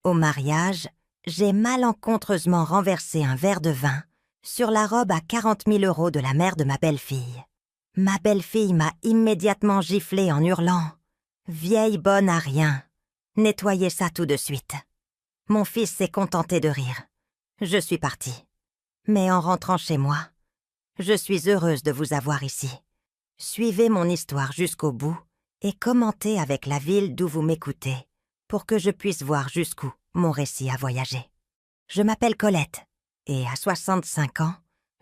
Au mariage, j'ai malencontreusement renversé un verre de vin sur la robe à 40 000 € de la mère de ma belle-fille. Ma belle-fille m'a immédiatement giflé en hurlant « Vieille bonne à rien, nettoyez ça tout de suite ». Mon fils s'est contenté de rire. Je suis partie. Mais en rentrant chez moi, je suis heureuse de vous avoir ici. Suivez mon histoire jusqu'au bout et commentez avec la ville d'où vous m'écoutez pour que je puisse voir jusqu'où mon récit a voyagé. Je m'appelle Colette et à 65 ans,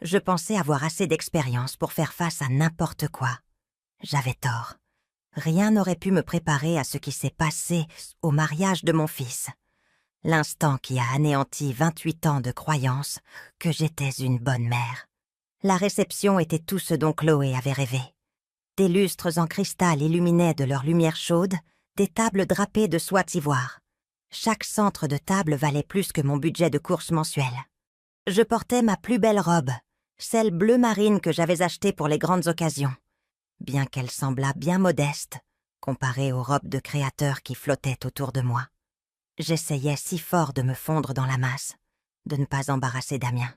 je pensais avoir assez d'expérience pour faire face à n'importe quoi. J'avais tort. Rien n'aurait pu me préparer à ce qui s'est passé au mariage de mon fils. L'instant qui a anéanti 28 ans de croyance que j'étais une bonne mère. La réception était tout ce dont Chloé avait rêvé. Des lustres en cristal illuminaient de leur lumière chaude des tables drapées de soie d'ivoire. Chaque centre de table valait plus que mon budget de course mensuel. Je portais ma plus belle robe, celle bleu marine que j'avais achetée pour les grandes occasions, bien qu'elle semblât bien modeste comparée aux robes de créateurs qui flottaient autour de moi. J'essayais si fort de me fondre dans la masse, de ne pas embarrasser Damien.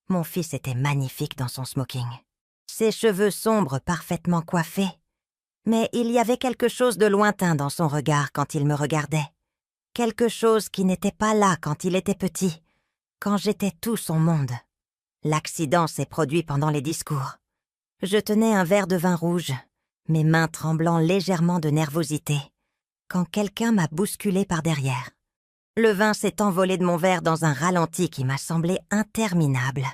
Mon fils était magnifique dans son smoking. Ses cheveux sombres parfaitement coiffés. Mais il y avait quelque chose de lointain dans son regard quand il me regardait. Quelque chose qui n'était pas là quand il était petit, quand j'étais tout son monde. L'accident s'est produit pendant les discours. Je tenais un verre de vin rouge, mes mains tremblant légèrement de nervosité, quand quelqu'un m'a bousculé par derrière. Le vin s'est envolé de mon verre dans un ralenti qui m'a semblé interminable.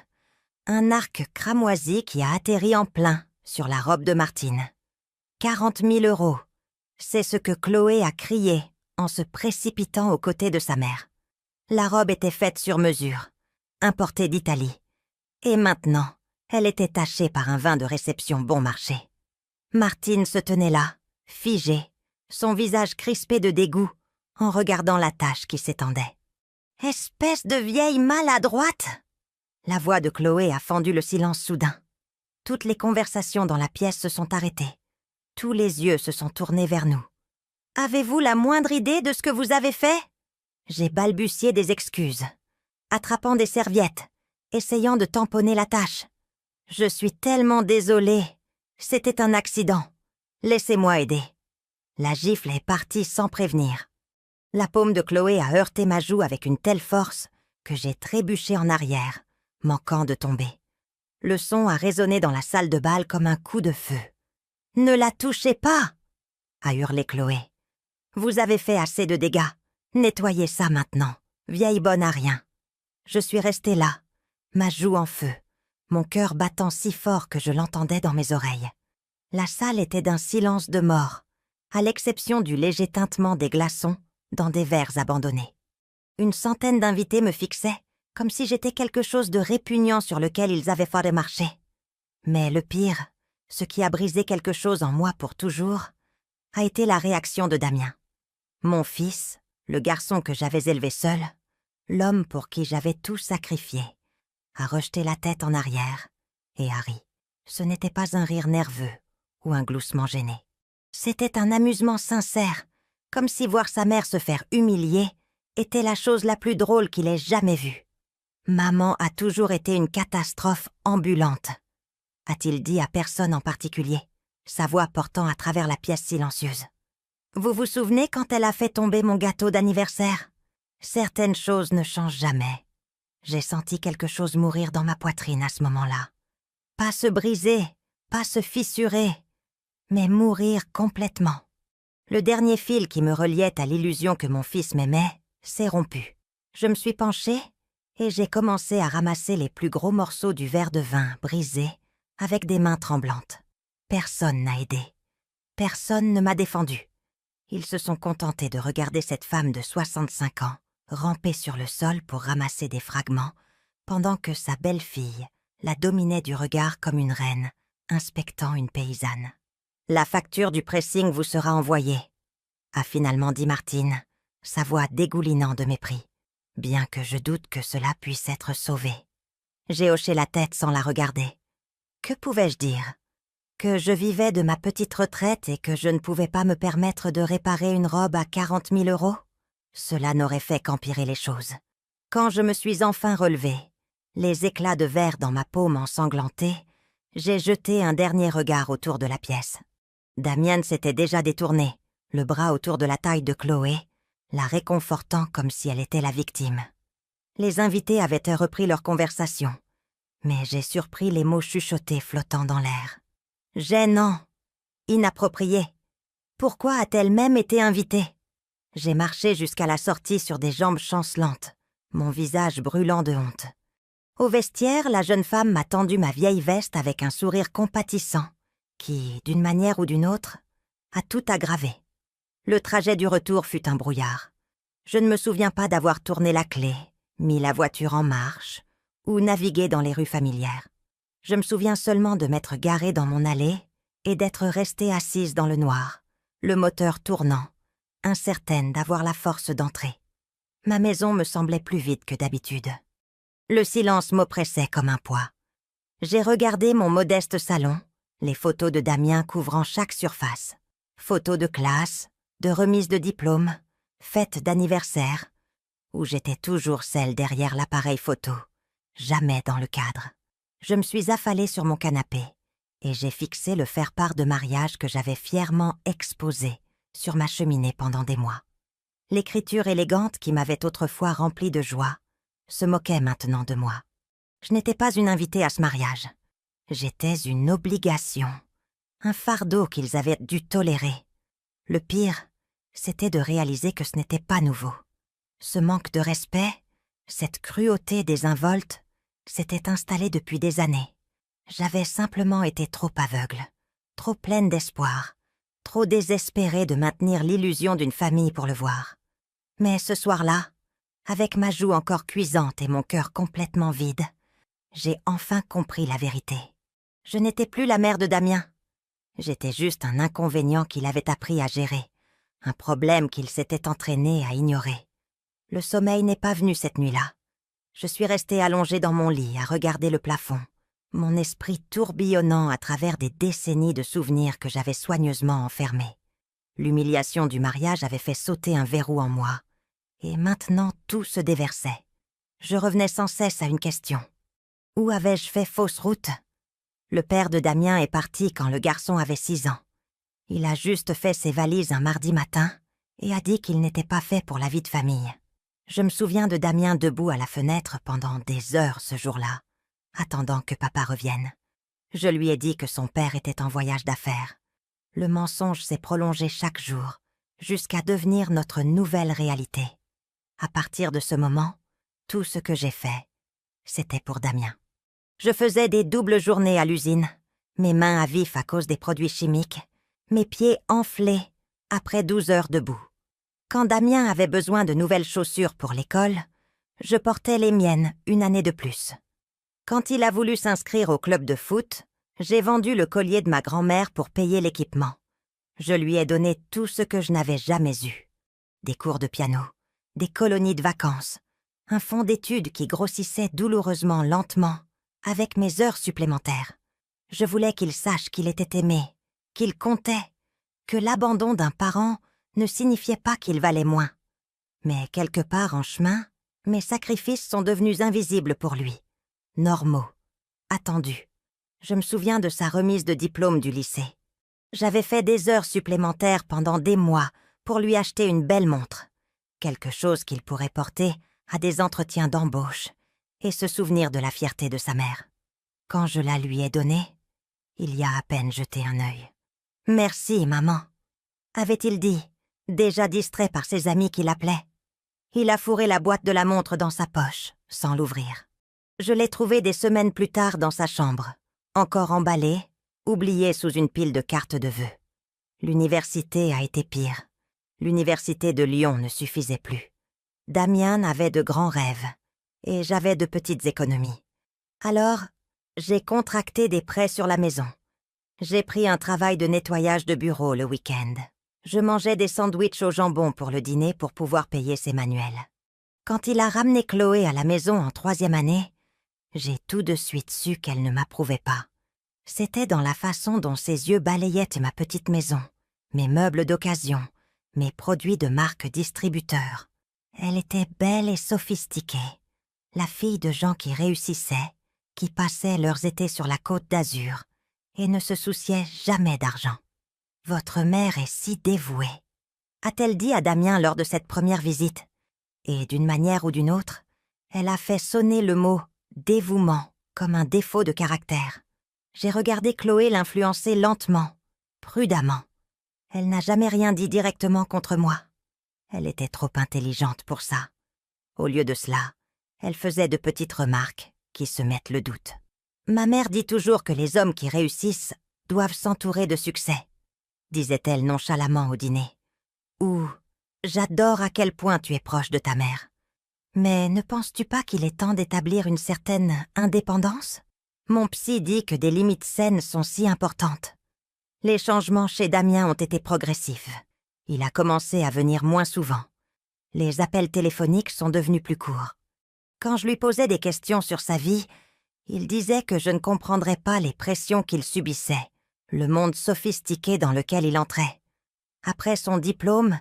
Un arc cramoisi qui a atterri en plein sur la robe de Martine. 40 000 €, c'est ce que Chloé a crié en se précipitant aux côtés de sa mère. La robe était faite sur mesure, importée d'Italie. Et maintenant, elle était tachée par un vin de réception bon marché. Martine se tenait là, figée, son visage crispé de dégoût, en regardant la tache qui s'étendait. « Espèce de vieille maladroite !» La voix de Chloé a fendu le silence soudain. Toutes les conversations dans la pièce se sont arrêtées. Tous les yeux se sont tournés vers nous. « Avez-vous la moindre idée de ce que vous avez fait ?» J'ai balbutié des excuses, attrapant des serviettes, essayant de tamponner la tache. « Je suis tellement désolée. C'était un accident. Laissez-moi aider. » La gifle est partie sans prévenir. La paume de Chloé a heurté ma joue avec une telle force que j'ai trébuché en arrière, manquant de tomber. Le son a résonné dans la salle de bal comme un coup de feu. « Ne la touchez pas !» a hurlé Chloé. « Vous avez fait assez de dégâts. Nettoyez ça maintenant, vieille bonne à rien. » Je suis restée là, ma joue en feu, mon cœur battant si fort que je l'entendais dans mes oreilles. La salle était d'un silence de mort, à l'exception du léger tintement des glaçons dans des verres abandonnés. Une centaine d'invités me fixaient, comme si j'étais quelque chose de répugnant sur lequel ils avaient fort marché. Mais le pire, ce qui a brisé quelque chose en moi pour toujours, a été la réaction de Damien. Mon fils, le garçon que j'avais élevé seul, l'homme pour qui j'avais tout sacrifié, a rejeté la tête en arrière et a ri. Ce n'était pas un rire nerveux ou un gloussement gêné. C'était un amusement sincère, comme si voir sa mère se faire humilier était la chose la plus drôle qu'il ait jamais vue. Maman a toujours été une catastrophe ambulante, a-t-il dit à personne en particulier, sa voix portant à travers la pièce silencieuse. Vous vous souvenez quand elle a fait tomber mon gâteau d'anniversaire? Certaines choses ne changent jamais. J'ai senti quelque chose mourir dans ma poitrine à ce moment-là. Pas se briser, pas se fissurer, mais mourir complètement. Le dernier fil qui me reliait à l'illusion que mon fils m'aimait s'est rompu. Je me suis penchée et j'ai commencé à ramasser les plus gros morceaux du verre de vin brisé avec des mains tremblantes. Personne n'a aidé. Personne ne m'a défendu. Ils se sont contentés de regarder cette femme de 65 ans ramper sur le sol pour ramasser des fragments, pendant que sa belle-fille la dominait du regard comme une reine, inspectant une paysanne. « La facture du pressing vous sera envoyée », a finalement dit Martine, sa voix dégoulinant de mépris, bien que je doute que cela puisse être sauvé. J'ai hoché la tête sans la regarder. Que pouvais-je dire? Que je vivais de ma petite retraite et que je ne pouvais pas me permettre de réparer une robe à 40 000 €? Cela n'aurait fait qu'empirer les choses. Quand je me suis enfin relevée, les éclats de verre dans ma paume ensanglantée, j'ai jeté un dernier regard autour de la pièce. Damian s'était déjà détourné, le bras autour de la taille de Chloé, la réconfortant comme si elle était la victime. Les invités avaient repris leur conversation, mais j'ai surpris les mots chuchotés flottant dans l'air. Gênant, inapproprié. Pourquoi a-t-elle même été invitée? J'ai marché jusqu'à la sortie sur des jambes chancelantes, mon visage brûlant de honte. Au vestiaire, la jeune femme m'a tendu ma vieille veste avec un sourire compatissant, qui, d'une manière ou d'une autre, a tout aggravé. Le trajet du retour fut un brouillard. Je ne me souviens pas d'avoir tourné la clé, mis la voiture en marche, ou navigué dans les rues familières. Je me souviens seulement de m'être garée dans mon allée et d'être restée assise dans le noir, le moteur tournant, incertaine d'avoir la force d'entrer. Ma maison me semblait plus vide que d'habitude. Le silence m'oppressait comme un poids. J'ai regardé mon modeste salon, les photos de Damien couvrant chaque surface. Photos de classe, de remise de diplôme, fêtes d'anniversaire, où j'étais toujours celle derrière l'appareil photo, jamais dans le cadre. Je me suis affalée sur mon canapé et j'ai fixé le faire-part de mariage que j'avais fièrement exposé sur ma cheminée pendant des mois. L'écriture élégante qui m'avait autrefois remplie de joie se moquait maintenant de moi. Je n'étais pas une invitée à ce mariage. J'étais une obligation, un fardeau qu'ils avaient dû tolérer. Le pire, c'était de réaliser que ce n'était pas nouveau. Ce manque de respect, cette cruauté désinvolte, s'était installé depuis des années. J'avais simplement été trop aveugle, trop pleine d'espoir, trop désespérée de maintenir l'illusion d'une famille pour le voir. Mais ce soir-là, avec ma joue encore cuisante et mon cœur complètement vide, j'ai enfin compris la vérité. Je n'étais plus la mère de Damien. J'étais juste un inconvénient qu'il avait appris à gérer, un problème qu'il s'était entraîné à ignorer. Le sommeil n'est pas venu cette nuit-là. Je suis restée allongée dans mon lit à regarder le plafond, mon esprit tourbillonnant à travers des décennies de souvenirs que j'avais soigneusement enfermés. L'humiliation du mariage avait fait sauter un verrou en moi, et maintenant tout se déversait. Je revenais sans cesse à une question. Où avais-je fait fausse route? Le père de Damien est parti quand le garçon avait 6 ans. Il a juste fait ses valises un mardi matin et a dit qu'il n'était pas fait pour la vie de famille. Je me souviens de Damien debout à la fenêtre pendant des heures ce jour-là, attendant que papa revienne. Je lui ai dit que son père était en voyage d'affaires. Le mensonge s'est prolongé chaque jour, jusqu'à devenir notre nouvelle réalité. À partir de ce moment, tout ce que j'ai fait, c'était pour Damien. Je faisais des doubles journées à l'usine, mes mains à vif à cause des produits chimiques, mes pieds enflés après 12 heures debout. Quand Damien avait besoin de nouvelles chaussures pour l'école, je portais les miennes une année de plus. Quand il a voulu s'inscrire au club de foot, j'ai vendu le collier de ma grand-mère pour payer l'équipement. Je lui ai donné tout ce que je n'avais jamais eu. Des cours de piano, des colonies de vacances, un fonds d'études qui grossissait douloureusement lentement avec mes heures supplémentaires. Je voulais qu'il sache qu'il était aimé, qu'il comptait, que l'abandon d'un parent ne signifiait pas qu'il valait moins. Mais quelque part en chemin, mes sacrifices sont devenus invisibles pour lui, normaux, attendus. Je me souviens de sa remise de diplôme du lycée. J'avais fait des heures supplémentaires pendant des mois pour lui acheter une belle montre, quelque chose qu'il pourrait porter à des entretiens d'embauche et se souvenir de la fierté de sa mère. Quand je la lui ai donnée, il y a à peine jeté un œil. « Merci, maman », avait-il dit, déjà distrait par ses amis qui l'appelaient. Il a fourré la boîte de la montre dans sa poche, sans l'ouvrir. Je l'ai trouvée des semaines plus tard dans sa chambre, encore emballée, oubliée sous une pile de cartes de vœux. L'université a été pire. L'université de Lyon ne suffisait plus. Damien avait de grands rêves, et j'avais de petites économies. Alors, j'ai contracté des prêts sur la maison. J'ai pris un travail de nettoyage de bureau le week-end. Je mangeais des sandwichs au jambon pour le dîner pour pouvoir payer ses manuels. Quand il a ramené Chloé à la maison en 3e année, j'ai tout de suite su qu'elle ne m'approuvait pas. C'était dans la façon dont ses yeux balayaient ma petite maison, mes meubles d'occasion, mes produits de marque distributeur. Elle était belle et sophistiquée, la fille de gens qui réussissaient, qui passaient leurs étés sur la Côte d'Azur et ne se souciaient jamais d'argent. « Votre mère est si dévouée », a-t-elle dit à Damien lors de cette première visite. Et d'une manière ou d'une autre, elle a fait sonner le mot « dévouement » comme un défaut de caractère. J'ai regardé Chloé l'influencer lentement, prudemment. Elle n'a jamais rien dit directement contre moi. Elle était trop intelligente pour ça. Au lieu de cela, elle faisait de petites remarques qui semettent le doute. Ma mère dit toujours que les hommes qui réussissent doivent s'entourer de succès, disait-elle nonchalamment au dîner. Ou « J'adore à quel point tu es proche de ta mère. Mais ne penses-tu pas qu'il est temps d'établir une certaine indépendance ? Mon psy dit que des limites saines sont si importantes. » Les changements chez Damien ont été progressifs. Il a commencé à venir moins souvent. Les appels téléphoniques sont devenus plus courts. Quand je lui posais des questions sur sa vie, il disait que je ne comprendrais pas les pressions qu'il subissait, le monde sophistiqué dans lequel il entrait. Après son diplôme,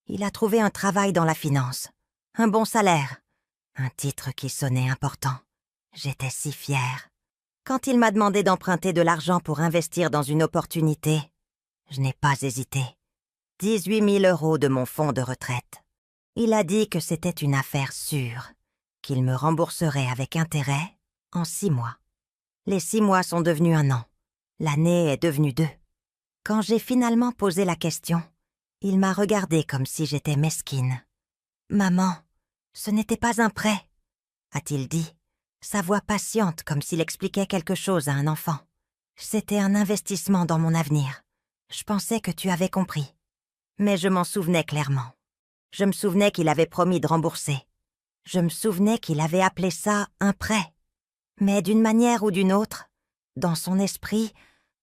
il a trouvé un travail dans la finance, un bon salaire, un titre qui sonnait important. J'étais si fière. Quand il m'a demandé d'emprunter de l'argent pour investir dans une opportunité, je n'ai pas hésité. 18 000 € de mon fonds de retraite. Il a dit que c'était une affaire sûre, qu'il me rembourserait avec intérêt en 6 mois. Les 6 mois sont devenus 1 an. L'année est devenue 2. Quand j'ai finalement posé la question, il m'a regardée comme si j'étais mesquine. « Maman, ce n'était pas un prêt, » a-t-il dit, sa voix patiente comme s'il expliquait quelque chose à un enfant. « C'était un investissement dans mon avenir. Je pensais que tu avais compris. » Mais je m'en souvenais clairement. Je me souvenais qu'il avait promis de rembourser. Je me souvenais qu'il avait appelé ça un prêt. Mais d'une manière ou d'une autre, dans son esprit,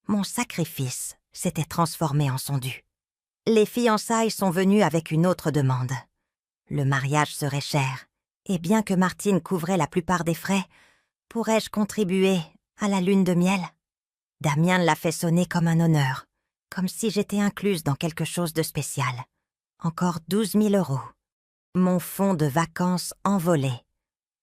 mon sacrifice s'était transformé en son dû. Les fiançailles sont venues avec une autre demande. Le mariage serait cher, et bien que Martine couvrait la plupart des frais, pourrais-je contribuer à la lune de miel ? Damien l'a fait sonner comme un honneur, comme si j'étais incluse dans quelque chose de spécial. Encore 12 000 €. Mon fonds de vacances envolé.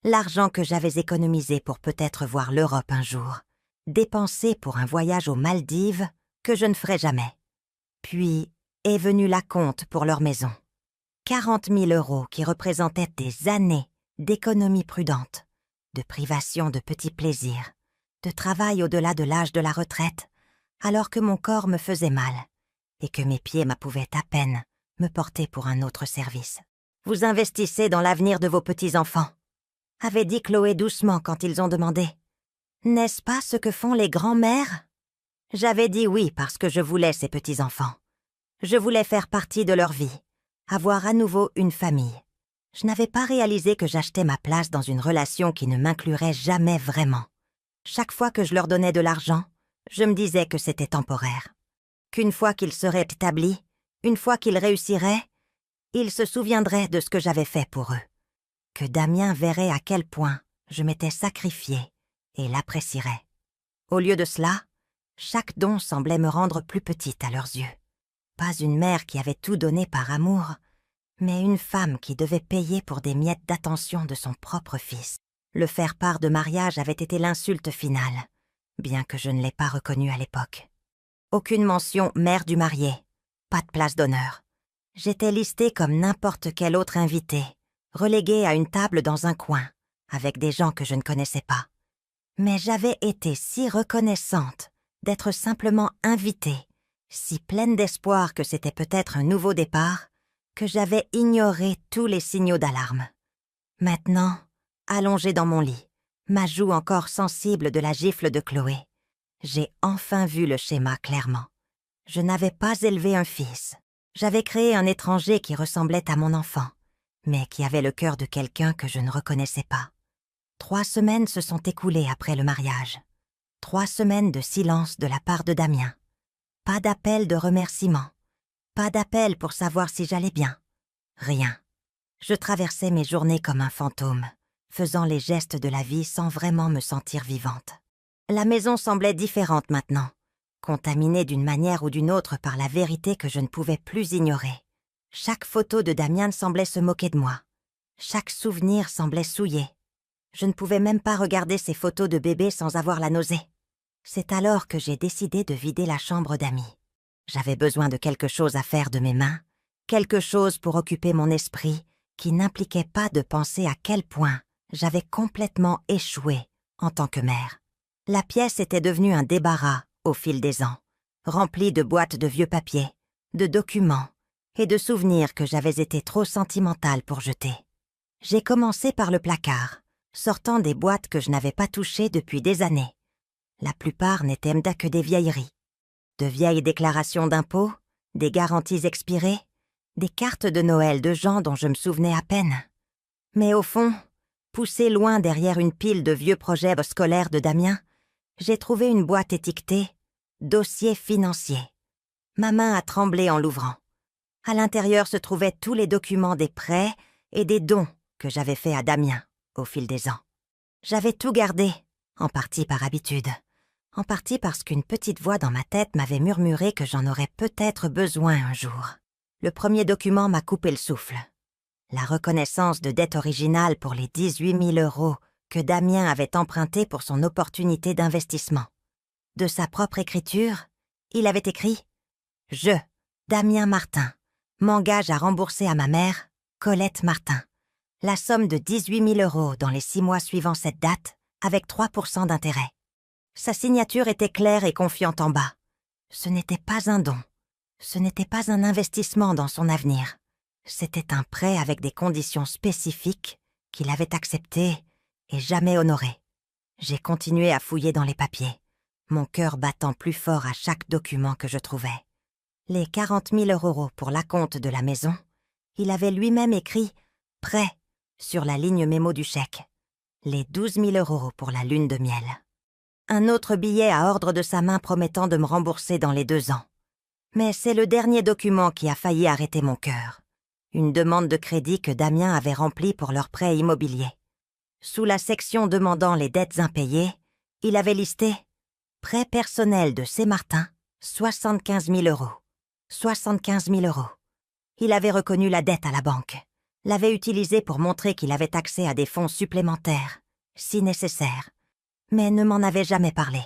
L'argent que j'avais économisé pour peut-être voir l'Europe un jour. Dépensé pour un voyage aux Maldives que je ne ferai jamais. Puis est venue l'acompte pour leur maison. 40 000 € qui représentaient des années d'économie prudente, de privation de petits plaisirs, de travail au-delà de l'âge de la retraite, alors que mon corps me faisait mal et que mes pieds m'appouvaient à peine me porter pour un autre service. « Vous investissez dans l'avenir de vos petits-enfants », avait dit Chloé doucement quand ils ont demandé. « N'est-ce pas ce que font les grands-mères ?» J'avais dit oui parce que je voulais ces petits-enfants. Je voulais faire partie de leur vie, avoir à nouveau une famille. Je n'avais pas réalisé que j'achetais ma place dans une relation qui ne m'inclurait jamais vraiment. Chaque fois que je leur donnais de l'argent, je me disais que c'était temporaire. Qu'une fois qu'ils seraient établis, une fois qu'ils réussiraient, ils se souviendraient de ce que j'avais fait pour eux. Que Damien verrait à quel point je m'étais sacrifiée et l'apprécierait. Au lieu de cela, chaque don semblait me rendre plus petite à leurs yeux. Pas une mère qui avait tout donné par amour, mais une femme qui devait payer pour des miettes d'attention de son propre fils. Le faire-part de mariage avait été l'insulte finale, bien que je ne l'ai pas reconnu à l'époque. Aucune mention mère du marié, pas de place d'honneur. J'étais listée comme n'importe quel autre invité, reléguée à une table dans un coin, avec des gens que je ne connaissais pas. Mais j'avais été si reconnaissante d'être simplement invitée, si pleine d'espoir que c'était peut-être un nouveau départ, que j'avais ignoré tous les signaux d'alarme. Maintenant, allongée dans mon lit, ma joue encore sensible de la gifle de Chloé, j'ai enfin vu le schéma clairement. Je n'avais pas élevé un fils. J'avais créé un étranger qui ressemblait à mon enfant, mais qui avait le cœur de quelqu'un que je ne reconnaissais pas. 3 semaines se sont écoulées après le mariage. 3 semaines de silence de la part de Damien. Pas d'appel de remerciement. Pas d'appel pour savoir si j'allais bien. Rien. Je traversais mes journées comme un fantôme, faisant les gestes de la vie sans vraiment me sentir vivante. La maison semblait différente maintenant, contaminée d'une manière ou d'une autre par la vérité que je ne pouvais plus ignorer. Chaque photo de Damien semblait se moquer de moi. Chaque souvenir semblait souillé. Je ne pouvais même pas regarder ces photos de bébé sans avoir la nausée. C'est alors que j'ai décidé de vider la chambre d'amis. J'avais besoin de quelque chose à faire de mes mains, quelque chose pour occuper mon esprit qui n'impliquait pas de penser à quel point j'avais complètement échoué en tant que mère. La pièce était devenue un débarras au fil des ans, remplie de boîtes de vieux papiers, de documents et de souvenirs que j'avais été trop sentimentale pour jeter. J'ai commencé par le placard, sortant des boîtes que je n'avais pas touchées depuis des années. La plupart n'étaient que des vieilleries. De vieilles déclarations d'impôts, des garanties expirées, des cartes de Noël de gens dont je me souvenais à peine. Mais au fond, poussé loin derrière une pile de vieux projets scolaires de Damien, j'ai trouvé une boîte étiquetée « Dossier financier ». Ma main a tremblé en l'ouvrant. À l'intérieur se trouvaient tous les documents des prêts et des dons que j'avais faits à Damien au fil des ans. J'avais tout gardé, en partie par habitude, en partie parce qu'une petite voix dans ma tête m'avait murmuré que j'en aurais peut-être besoin un jour. Le premier document m'a coupé le souffle. La reconnaissance de dette originale pour les 18 000 € que Damien avait emprunté pour son opportunité d'investissement. De sa propre écriture, il avait écrit « Je, Damien Martin, m'engage à rembourser à ma mère, Colette Martin, la somme de 18 000 € dans les 6 mois suivant cette date, avec 3% d'intérêt. » Sa signature était claire et confiante en bas. Ce n'était pas un don. Ce n'était pas un investissement dans son avenir. C'était un prêt avec des conditions spécifiques qu'il avait acceptées et jamais honorées. J'ai continué à fouiller dans les papiers, mon cœur battant plus fort à chaque document que je trouvais. Les 40 000 € pour l'acompte de la maison, il avait lui-même écrit « prêt » sur la ligne mémo du chèque. Les 12 000 € pour la lune de miel. Un autre billet à ordre de sa main promettant de me rembourser dans les 2 ans. Mais c'est le dernier document qui a failli arrêter mon cœur. Une demande de crédit que Damien avait remplie pour leur prêt immobilier. Sous la section demandant les dettes impayées, il avait listé « Prêt personnel de C. Martin, 75 000 €. 75 000 €. Il avait reconnu la dette à la banque, l'avait utilisée pour montrer qu'il avait accès à des fonds supplémentaires, si nécessaire, mais ne m'en avait jamais parlé.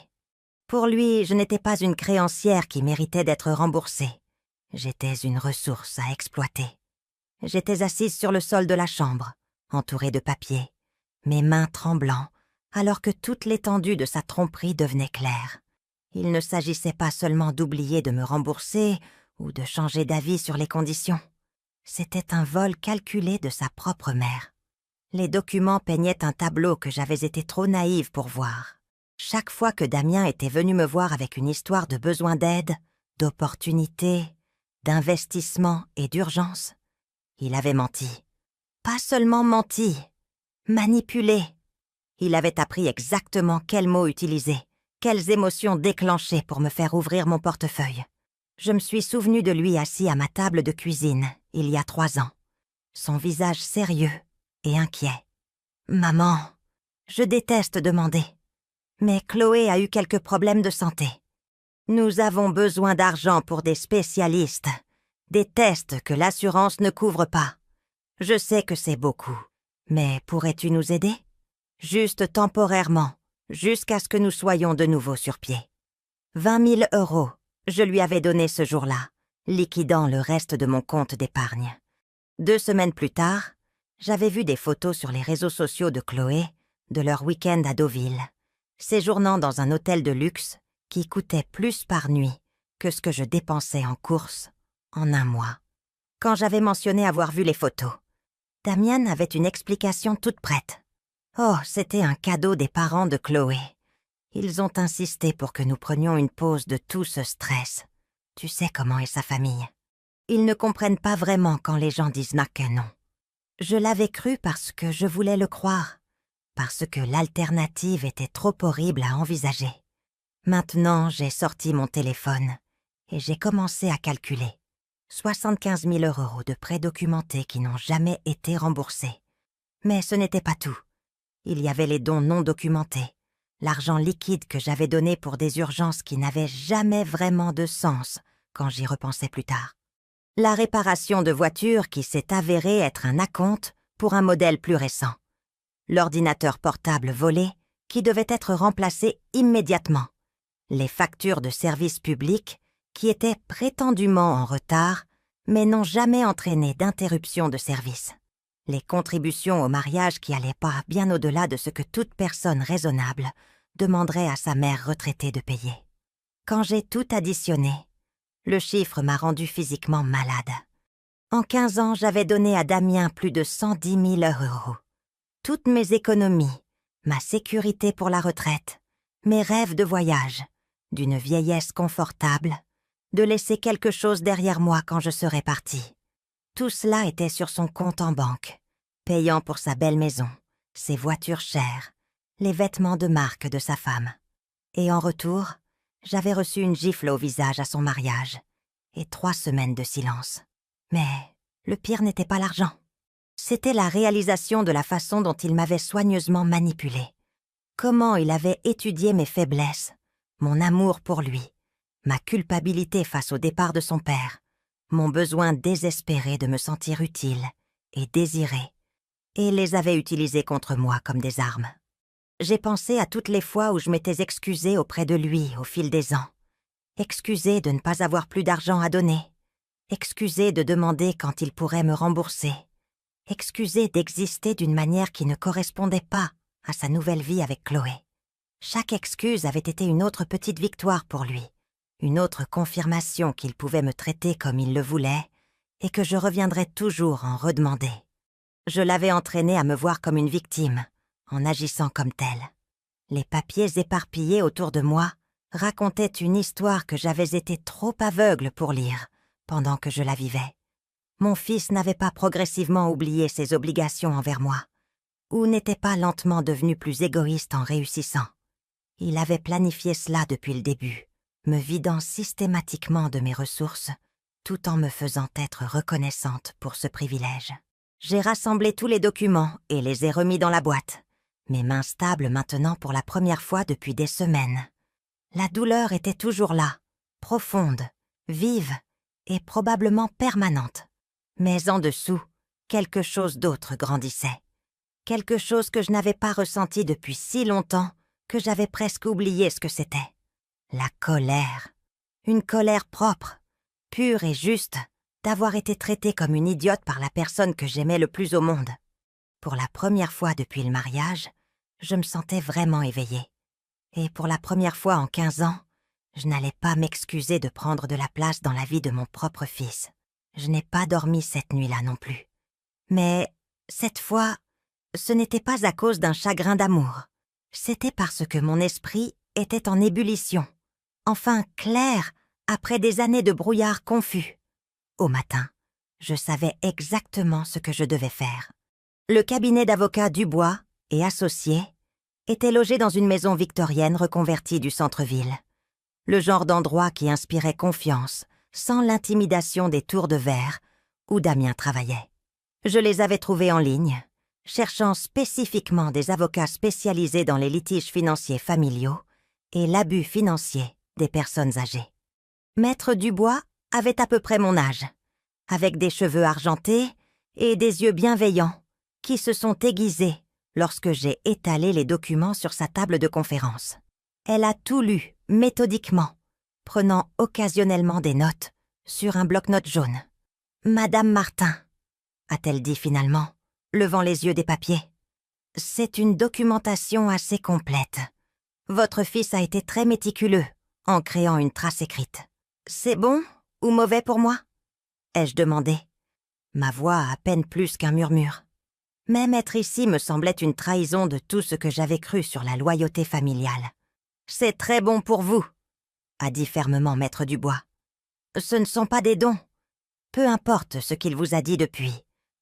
Pour lui, je n'étais pas une créancière qui méritait d'être remboursée. J'étais une ressource à exploiter. J'étais assise sur le sol de la chambre, entourée de papiers, mes mains tremblant, alors que toute l'étendue de sa tromperie devenait claire. Il ne s'agissait pas seulement d'oublier de me rembourser ou de changer d'avis sur les conditions. C'était un vol calculé de sa propre mère. Les documents peignaient un tableau que j'avais été trop naïve pour voir. Chaque fois que Damien était venu me voir avec une histoire de besoin d'aide, d'opportunité, d'investissement et d'urgence, il avait menti. Pas seulement menti, manipulé. Il avait appris exactement quels mots utiliser, quelles émotions déclencher pour me faire ouvrir mon portefeuille. Je me suis souvenue de lui assis à ma table de cuisine, il y a 3 ans. Son visage sérieux et inquiet. « Maman, je déteste demander. Mais Chloé a eu quelques problèmes de santé. Nous avons besoin d'argent pour des spécialistes, des tests que l'assurance ne couvre pas. Je sais que c'est beaucoup, mais pourrais-tu nous aider? Juste temporairement, jusqu'à ce que nous soyons de nouveau sur pied. 20 000 €, je lui avais donné ce jour-là, liquidant le reste de mon compte d'épargne. 2 semaines plus tard, j'avais vu des photos sur les réseaux sociaux de Chloé, de leur week-end à Deauville, séjournant dans un hôtel de luxe qui coûtait plus par nuit que ce que je dépensais en courses en un mois. Quand j'avais mentionné avoir vu les photos, Damien avait une explication toute prête. Oh, c'était un cadeau des parents de Chloé. Ils ont insisté pour que nous prenions une pause de tout ce stress. Tu sais comment est sa famille. Ils ne comprennent pas vraiment quand les gens disent que non. Je l'avais cru parce que je voulais le croire, parce que l'alternative était trop horrible à envisager. Maintenant, j'ai sorti mon téléphone et j'ai commencé à calculer. 75 000 € de prêts documentés qui n'ont jamais été remboursés. Mais ce n'était pas tout. Il y avait les dons non documentés, l'argent liquide que j'avais donné pour des urgences qui n'avaient jamais vraiment de sens quand j'y repensais plus tard. La réparation de voiture qui s'est avérée être un acompte pour un modèle plus récent. L'ordinateur portable volé qui devait être remplacé immédiatement. Les factures de service public qui étaient prétendument en retard, mais n'ont jamais entraîné d'interruption de service. Les contributions au mariage qui allaient pas bien au-delà de ce que toute personne raisonnable demanderait à sa mère retraitée de payer. Quand j'ai tout additionné, le chiffre m'a rendu physiquement malade. En 15 ans, j'avais donné à Damien plus de 110 000 €. Toutes mes économies, ma sécurité pour la retraite, mes rêves de voyage, d'une vieillesse confortable, de laisser quelque chose derrière moi quand je serais partie. Tout cela était sur son compte en banque, payant pour sa belle maison, ses voitures chères, les vêtements de marque de sa femme. Et en retour, j'avais reçu une gifle au visage à son mariage et 3 semaines de silence. Mais le pire n'était pas l'argent. C'était la réalisation de la façon dont il m'avait soigneusement manipulée. Comment il avait étudié mes faiblesses, mon amour pour lui, ma culpabilité face au départ de son père, mon besoin désespéré de me sentir utile et désiré, et les avait utilisés contre moi comme des armes. J'ai pensé à toutes les fois où je m'étais excusée auprès de lui au fil des ans. Excusée de ne pas avoir plus d'argent à donner. Excusée de demander quand il pourrait me rembourser. Excusée d'exister d'une manière qui ne correspondait pas à sa nouvelle vie avec Chloé. Chaque excuse avait été une autre petite victoire pour lui, une autre confirmation qu'il pouvait me traiter comme il le voulait et que je reviendrais toujours en redemander. Je l'avais entraîné à me voir comme une victime, en agissant comme telle. Les papiers éparpillés autour de moi racontaient une histoire que j'avais été trop aveugle pour lire pendant que je la vivais. Mon fils n'avait pas progressivement oublié ses obligations envers moi, ou n'était pas lentement devenu plus égoïste en réussissant. Il avait planifié cela depuis le début, me vidant systématiquement de mes ressources, tout en me faisant être reconnaissante pour ce privilège. J'ai rassemblé tous les documents et les ai remis dans la boîte, mes mains stables maintenant pour la première fois depuis des semaines. La douleur était toujours là, profonde, vive et probablement permanente. Mais en dessous, quelque chose d'autre grandissait. Quelque chose que je n'avais pas ressenti depuis si longtemps que j'avais presque oublié ce que c'était. La colère. Une colère propre, pure et juste, d'avoir été traitée comme une idiote par la personne que j'aimais le plus au monde. Pour la première fois depuis le mariage, je me sentais vraiment éveillée. Et pour la première fois en 15 ans, je n'allais pas m'excuser de prendre de la place dans la vie de mon propre fils. Je n'ai pas dormi cette nuit-là non plus. Mais, cette fois, ce n'était pas à cause d'un chagrin d'amour. C'était parce que mon esprit était en ébullition, enfin clair après des années de brouillard confus. Au matin, je savais exactement ce que je devais faire. Le cabinet d'avocats Dubois et Associés était logé dans une maison victorienne reconvertie du centre-ville. Le genre d'endroit qui inspirait confiance, sans l'intimidation des tours de verre où Damien travaillait. Je les avais trouvés en ligne, cherchant spécifiquement des avocats spécialisés dans les litiges financiers familiaux et l'abus financier des personnes âgées. Maître Dubois avait à peu près mon âge, avec des cheveux argentés et des yeux bienveillants qui se sont aiguisés lorsque j'ai étalé les documents sur sa table de conférence. Elle a tout lu, méthodiquement, prenant occasionnellement des notes sur un bloc-notes jaune. « Madame Martin », a-t-elle dit finalement, levant les yeux des papiers. « C'est une documentation assez complète. Votre fils a été très méticuleux en créant une trace écrite. C'est bon ou mauvais pour moi ?» ai-je demandé, ma voix à peine plus qu'un murmure. Même être ici me semblait une trahison de tout ce que j'avais cru sur la loyauté familiale. « C'est très bon pour vous », a dit fermement Maître Dubois. « Ce ne sont pas des dons. Peu importe ce qu'il vous a dit depuis.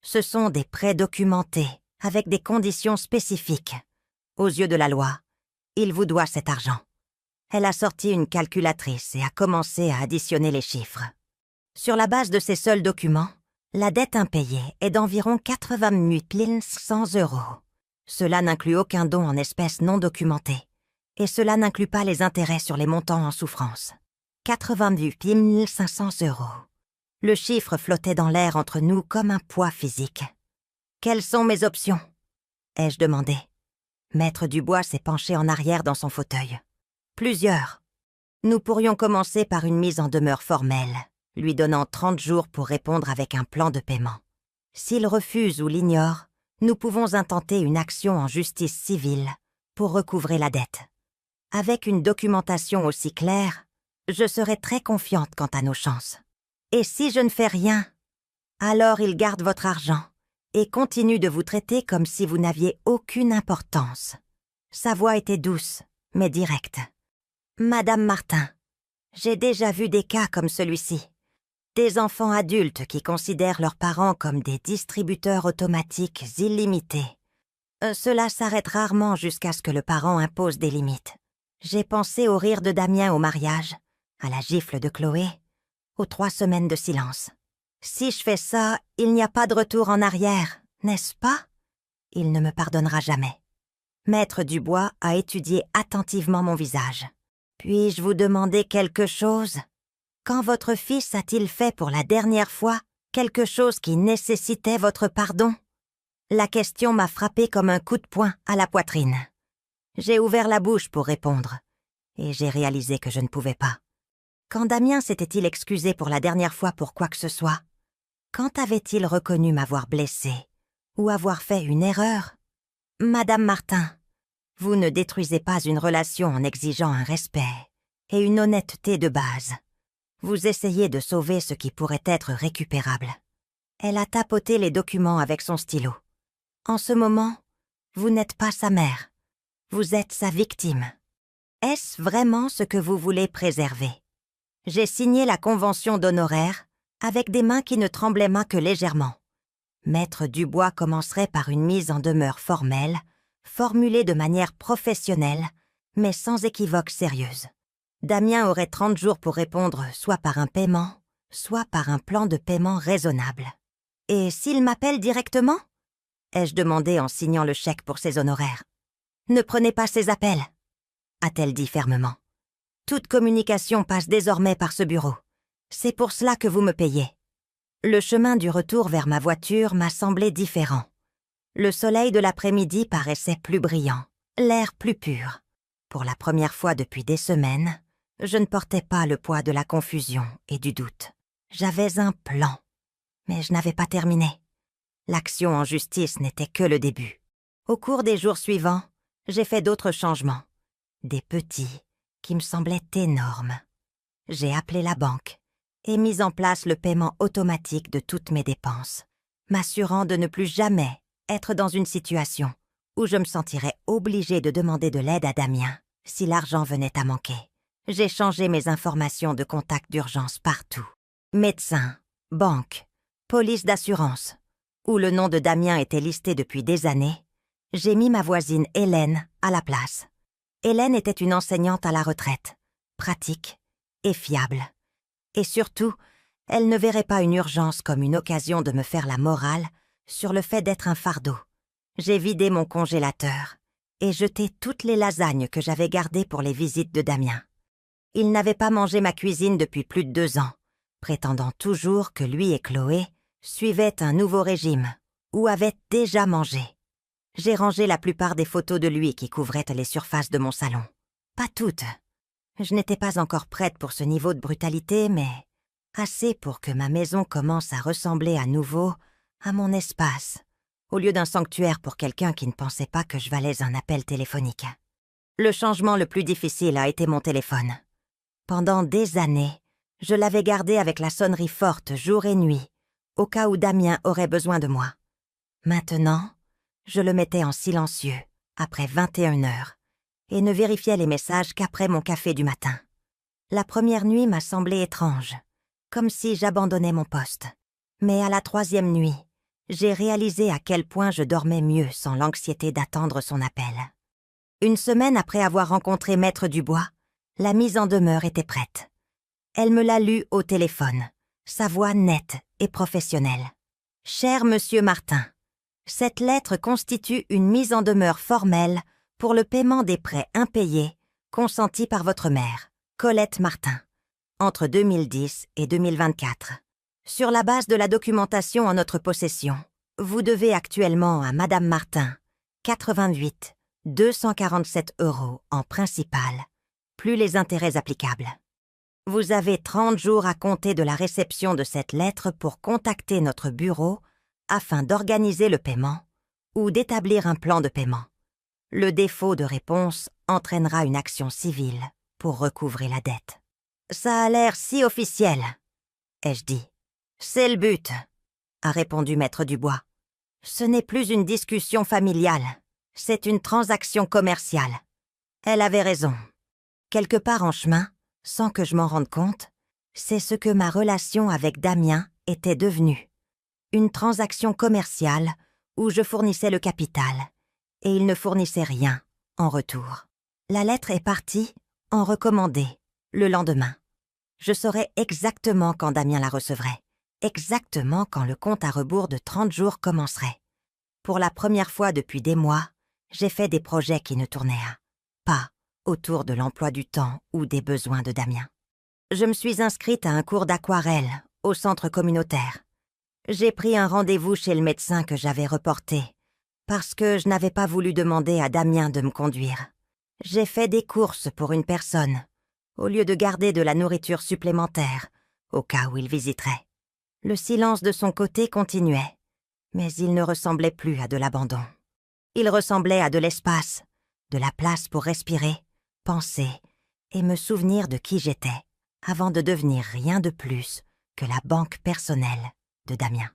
Ce sont des prêts documentés, avec des conditions spécifiques. Aux yeux de la loi, il vous doit cet argent. » Elle a sorti une calculatrice et a commencé à additionner les chiffres. Sur la base de ces seuls documents, la dette impayée est d'environ 88 100 €. Cela n'inclut aucun don en espèces non documenté. Et cela n'inclut pas les intérêts sur les montants en souffrance. 88 500 €. Le chiffre flottait dans l'air entre nous comme un poids physique. Quelles sont mes options? Ai-je demandé. Maître Dubois s'est penché en arrière dans son fauteuil. Plusieurs. Nous pourrions commencer par une mise en demeure formelle, lui donnant 30 jours pour répondre avec un plan de paiement. S'il refuse ou l'ignore, nous pouvons intenter une action en justice civile pour recouvrer la dette. Avec une documentation aussi claire, je serai très confiante quant à nos chances. Et si je ne fais rien, alors il garde votre argent et continue de vous traiter comme si vous n'aviez aucune importance. Sa voix était douce, mais directe. Madame Martin, j'ai déjà vu des cas comme celui-ci. Des enfants adultes qui considèrent leurs parents comme des distributeurs automatiques illimités. Cela s'arrête rarement jusqu'à ce que le parent impose des limites. J'ai pensé au rire de Damien au mariage, à la gifle de Chloé, aux 3 semaines de silence. Si je fais ça, il n'y a pas de retour en arrière, n'est-ce pas? Il ne me pardonnera jamais. Maître Dubois a étudié attentivement mon visage. Puis-je vous demander quelque chose? Quand votre fils a-t-il fait pour la dernière fois quelque chose qui nécessitait votre pardon? La question m'a frappé comme un coup de poing à la poitrine. J'ai ouvert la bouche pour répondre, et j'ai réalisé que je ne pouvais pas. Quand Damien s'était-il excusé pour la dernière fois pour quoi que ce soit? Quand avait-il reconnu m'avoir blessé ou avoir fait une erreur? Madame Martin, vous ne détruisez pas une relation en exigeant un respect et une honnêteté de base. Vous essayez de sauver ce qui pourrait être récupérable. Elle a tapoté les documents avec son stylo. En ce moment, vous n'êtes pas sa mère. Vous êtes sa victime. Est-ce vraiment ce que vous voulez préserver? J'ai signé la convention d'honoraires avec des mains qui ne tremblaient moins que légèrement. Maître Dubois commencerait par une mise en demeure formelle, formulée de manière professionnelle, mais sans équivoque sérieuse. Damien aurait 30 jours pour répondre soit par un paiement, soit par un plan de paiement raisonnable. « Et s'il m'appelle directement ?» ai-je demandé en signant le chèque pour ses honoraires. « Ne prenez pas ses appels » a-t-elle dit fermement. « Toute communication passe désormais par ce bureau. C'est pour cela que vous me payez. » Le chemin du retour vers ma voiture m'a semblé différent. Le soleil de l'après-midi paraissait plus brillant, l'air plus pur. Pour la première fois depuis des semaines, je ne portais pas le poids de la confusion et du doute. J'avais un plan, mais je n'avais pas terminé. L'action en justice n'était que le début. Au cours des jours suivants, j'ai fait d'autres changements. Des petits, qui me semblaient énormes. J'ai appelé la banque et mis en place le paiement automatique de toutes mes dépenses, m'assurant de ne plus jamais être dans une situation où je me sentirais obligée de demander de l'aide à Damien si l'argent venait à manquer. J'ai changé mes informations de contact d'urgence partout. Médecin, banque, police d'assurance, où le nom de Damien était listé depuis des années, j'ai mis ma voisine Hélène à la place. Hélène était une enseignante à la retraite, pratique et fiable. Et surtout, elle ne verrait pas une urgence comme une occasion de me faire la morale sur le fait d'être un fardeau. J'ai vidé mon congélateur et jeté toutes les lasagnes que j'avais gardées pour les visites de Damien. Il n'avait pas mangé ma cuisine depuis plus de 2 ans, prétendant toujours que lui et Chloé suivaient un nouveau régime ou avaient déjà mangé. J'ai rangé la plupart des photos de lui qui couvraient les surfaces de mon salon. Pas toutes. Je n'étais pas encore prête pour ce niveau de brutalité, mais assez pour que ma maison commence à ressembler à nouveau à mon espace, au lieu d'un sanctuaire pour quelqu'un qui ne pensait pas que je valais un appel téléphonique. Le changement le plus difficile a été mon téléphone. Pendant des années, je l'avais gardé avec la sonnerie forte jour et nuit, au cas où Damien aurait besoin de moi. Maintenant, je le mettais en silencieux, après 21 heures, et ne vérifiais les messages qu'après mon café du matin. La première nuit m'a semblé étrange, comme si j'abandonnais mon poste. Mais à la 3e nuit, j'ai réalisé à quel point je dormais mieux sans l'anxiété d'attendre son appel. Une semaine après avoir rencontré Maître Dubois, la mise en demeure était prête. Elle me l'a lue au téléphone, sa voix nette et professionnelle. « Cher Monsieur Martin, cette lettre constitue une mise en demeure formelle pour le paiement des prêts impayés consentis par votre mère, Colette Martin, entre 2010 et 2024. Sur la base de la documentation en notre possession, Vous devez actuellement à Madame Martin 88 247 € en principal, plus les intérêts applicables. Vous avez 30 jours à compter de la réception de cette lettre pour contacter notre bureau afin d'organiser le paiement ou d'établir un plan de paiement. Le défaut de réponse entraînera une action civile pour recouvrer la dette. Ça a l'air si officiel, ai-je dit. C'est le but, a répondu Maître Dubois. Ce n'est plus une discussion familiale, c'est une transaction commerciale. Elle avait raison. Quelque part en chemin, sans que je m'en rende compte, c'est ce que ma relation avec Damien était devenue. Une transaction commerciale où je fournissais le capital et il ne fournissait rien en retour. La lettre est partie en recommandé le lendemain. Je saurais exactement quand Damien la recevrait, exactement quand le compte à rebours de 30 jours commencerait. Pour la première fois depuis des mois, j'ai fait des projets qui ne tournaient pas autour de l'emploi du temps ou des besoins de Damien. Je me suis inscrite à un cours d'aquarelle au centre communautaire. J'ai pris un rendez-vous chez le médecin que j'avais reporté parce que je n'avais pas voulu demander à Damien de me conduire. J'ai fait des courses pour une personne au lieu de garder de la nourriture supplémentaire au cas où il visiterait. Le silence de son côté continuait, mais il ne ressemblait plus à de l'abandon. Il ressemblait à de l'espace, de la place pour respirer, penser et me souvenir de qui j'étais, avant de devenir rien de plus que la banque personnelle de Damien.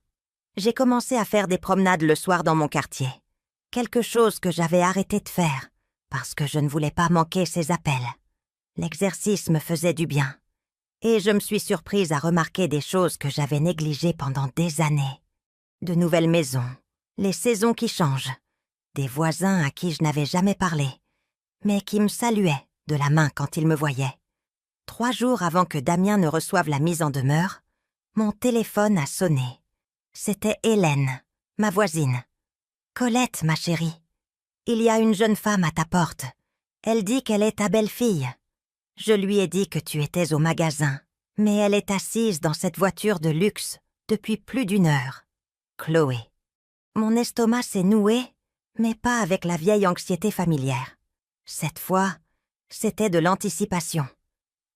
J'ai commencé à faire des promenades le soir dans mon quartier, quelque chose que j'avais arrêté de faire parce que je ne voulais pas manquer ses appels. L'exercice me faisait du bien, et je me suis surprise à remarquer des choses que j'avais négligées pendant des années. De nouvelles maisons, les saisons qui changent, des voisins à qui je n'avais jamais parlé, mais qui me saluaient de la main quand ils me voyaient. 3 jours avant que Damien ne reçoive la mise en demeure, mon téléphone a sonné. C'était Hélène, ma voisine. « Colette, ma chérie, il y a une jeune femme à ta porte. Elle dit qu'elle est ta belle-fille. Je lui ai dit que tu étais au magasin, mais elle est assise dans cette voiture de luxe depuis plus d'1 heure. Chloé. » Mon estomac s'est noué, mais pas avec la vieille anxiété familière. Cette fois, c'était de l'anticipation.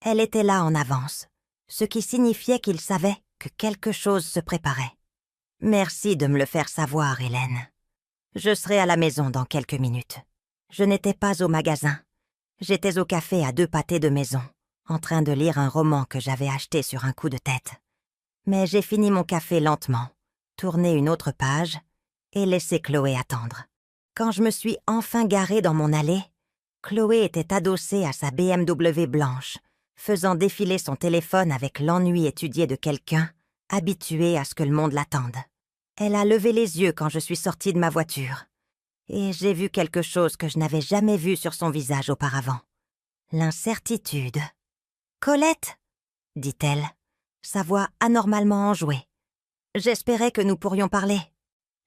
Elle était là en avance, ce qui signifiait qu'il savait que quelque chose se préparait. Merci de me le faire savoir, Hélène. Je serai à la maison dans quelques minutes. Je n'étais pas au magasin. J'étais au café à 2 pâtés de maison, en train de lire un roman que j'avais acheté sur un coup de tête. Mais j'ai fini mon café lentement, tourné une autre page et laissé Chloé attendre. Quand je me suis enfin garée dans mon allée, Chloé était adossée à sa BMW blanche, faisant défiler son téléphone avec l'ennui étudié de quelqu'un habitué à ce que le monde l'attende. Elle a levé les yeux quand je suis sortie de ma voiture, et j'ai vu quelque chose que je n'avais jamais vu sur son visage auparavant. L'incertitude. « Colette !» dit-elle, sa voix anormalement enjouée. « J'espérais que nous pourrions parler. »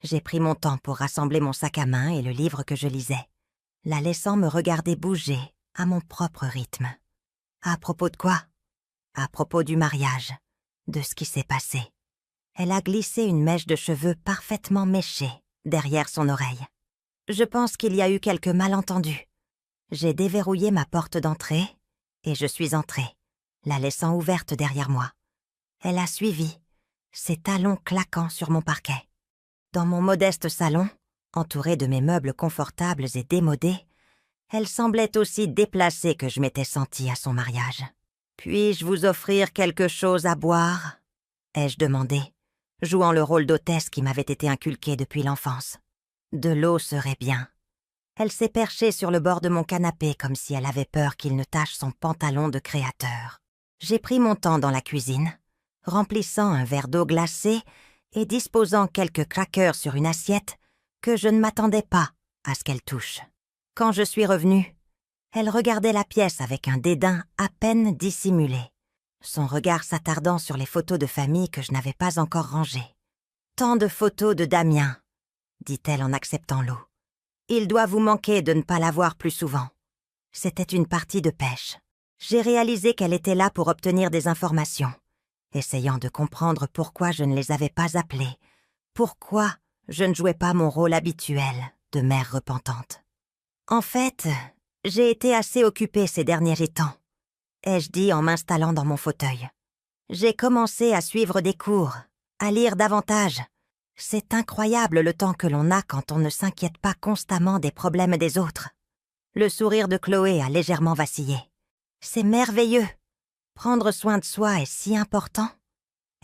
J'ai pris mon temps pour rassembler mon sac à main et le livre que je lisais, la laissant me regarder bouger à mon propre rythme. À propos de quoi? À propos du mariage, de ce qui s'est passé. Elle a glissé une mèche de cheveux parfaitement méchée derrière son oreille. Je pense qu'il y a eu quelques malentendus. J'ai déverrouillé ma porte d'entrée et je suis entrée, la laissant ouverte derrière moi. Elle a suivi, ses talons claquant sur mon parquet. Dans mon modeste salon, entouré de mes meubles confortables et démodés, elle semblait aussi déplacée que je m'étais sentie à son mariage. « Puis-je vous offrir quelque chose à boire ?» ai-je demandé, jouant le rôle d'hôtesse qui m'avait été inculqué depuis l'enfance. De l'eau serait bien. Elle s'est perchée sur le bord de mon canapé comme si elle avait peur qu'il ne tache son pantalon de créateur. J'ai pris mon temps dans la cuisine, remplissant un verre d'eau glacée et disposant quelques crackers sur une assiette que je ne m'attendais pas à ce qu'elle touche. Quand je suis revenue, elle regardait la pièce avec un dédain à peine dissimulé, son regard s'attardant sur les photos de famille que je n'avais pas encore rangées. « Tant de photos de Damien !» dit-elle en acceptant l'eau. « Il doit vous manquer de ne pas la voir plus souvent. » C'était une partie de pêche. J'ai réalisé qu'elle était là pour obtenir des informations, essayant de comprendre pourquoi je ne les avais pas appelés, pourquoi je ne jouais pas mon rôle habituel de mère repentante. En fait, j'ai été assez occupée ces derniers temps, ai-je dit en m'installant dans mon fauteuil. J'ai commencé à suivre des cours, à lire davantage. C'est incroyable le temps que l'on a quand on ne s'inquiète pas constamment des problèmes des autres. Le sourire de Chloé a légèrement vacillé. C'est merveilleux. Prendre soin de soi est si important.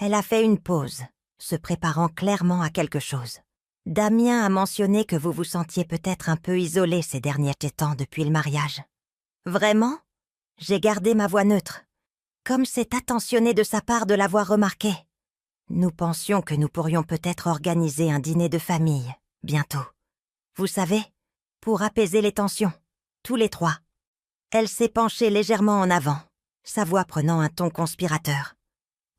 Elle a fait une pause, se préparant clairement à quelque chose. Damien a mentionné que vous vous sentiez peut-être un peu isolé ces derniers temps depuis le mariage. Vraiment? J'ai gardé ma voix neutre. Comme c'est attentionné de sa part de l'avoir remarqué. Nous pensions que nous pourrions peut-être organiser un dîner de famille, bientôt. Vous savez, pour apaiser les tensions, tous les trois. Elle s'est penchée légèrement en avant, sa voix prenant un ton conspirateur.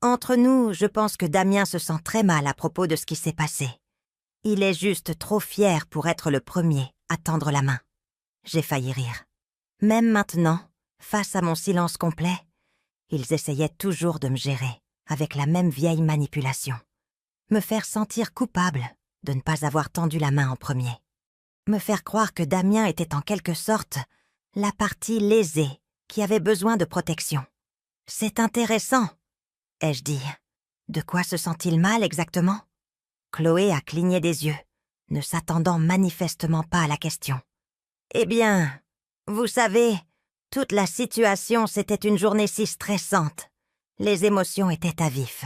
Entre nous, je pense que Damien se sent très mal à propos de ce qui s'est passé. Il est juste trop fier pour être le premier à tendre la main. J'ai failli rire. Même maintenant, face à mon silence complet, ils essayaient toujours de me gérer, avec la même vieille manipulation. Me faire sentir coupable de ne pas avoir tendu la main en premier. Me faire croire que Damien était en quelque sorte la partie lésée qui avait besoin de protection. C'est intéressant, ai-je dit. De quoi se sent-il mal exactement? Chloé a cligné des yeux, ne s'attendant manifestement pas à la question. Eh bien, vous savez, toute la situation, c'était une journée si stressante. Les émotions étaient à vif.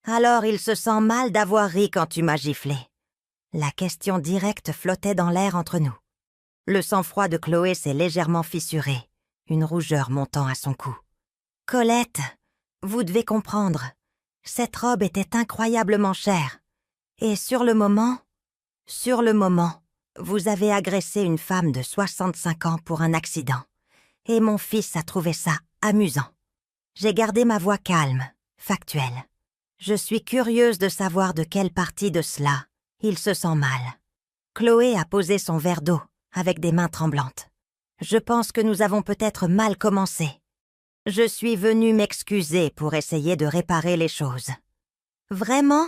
Alors il se sent mal d'avoir ri quand tu m'as giflé. La question directe flottait dans l'air entre nous. Le sang-froid de Chloé s'est légèrement fissuré, une rougeur montant à son cou. « Colette, vous devez comprendre. Cette robe était incroyablement chère. Et sur le moment, vous avez agressé une femme de 65 ans pour un accident. Et mon fils a trouvé ça amusant. J'ai gardé ma voix calme, factuelle. Je suis curieuse de savoir de quelle partie de cela il se sent mal. » Chloé a posé son verre d'eau avec des mains tremblantes. « Je pense que nous avons peut-être mal commencé. Je suis venue m'excuser pour essayer de réparer les choses. » « Vraiment ?»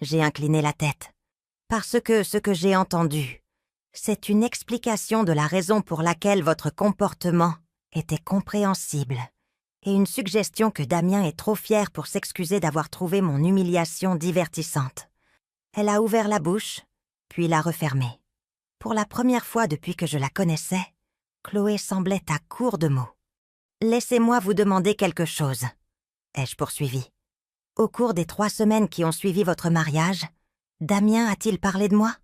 J'ai incliné la tête. Parce que ce que j'ai entendu, c'est une explication de la raison pour laquelle votre comportement était compréhensible et une suggestion que Damien est trop fier pour s'excuser d'avoir trouvé mon humiliation divertissante. Elle a ouvert la bouche, puis l'a refermée. Pour la première fois depuis que je la connaissais, Chloé semblait à court de mots. « Laissez-moi vous demander quelque chose, » ai-je poursuivi. « Au cours des 3 semaines qui ont suivi votre mariage, Damien a-t-il parlé de moi?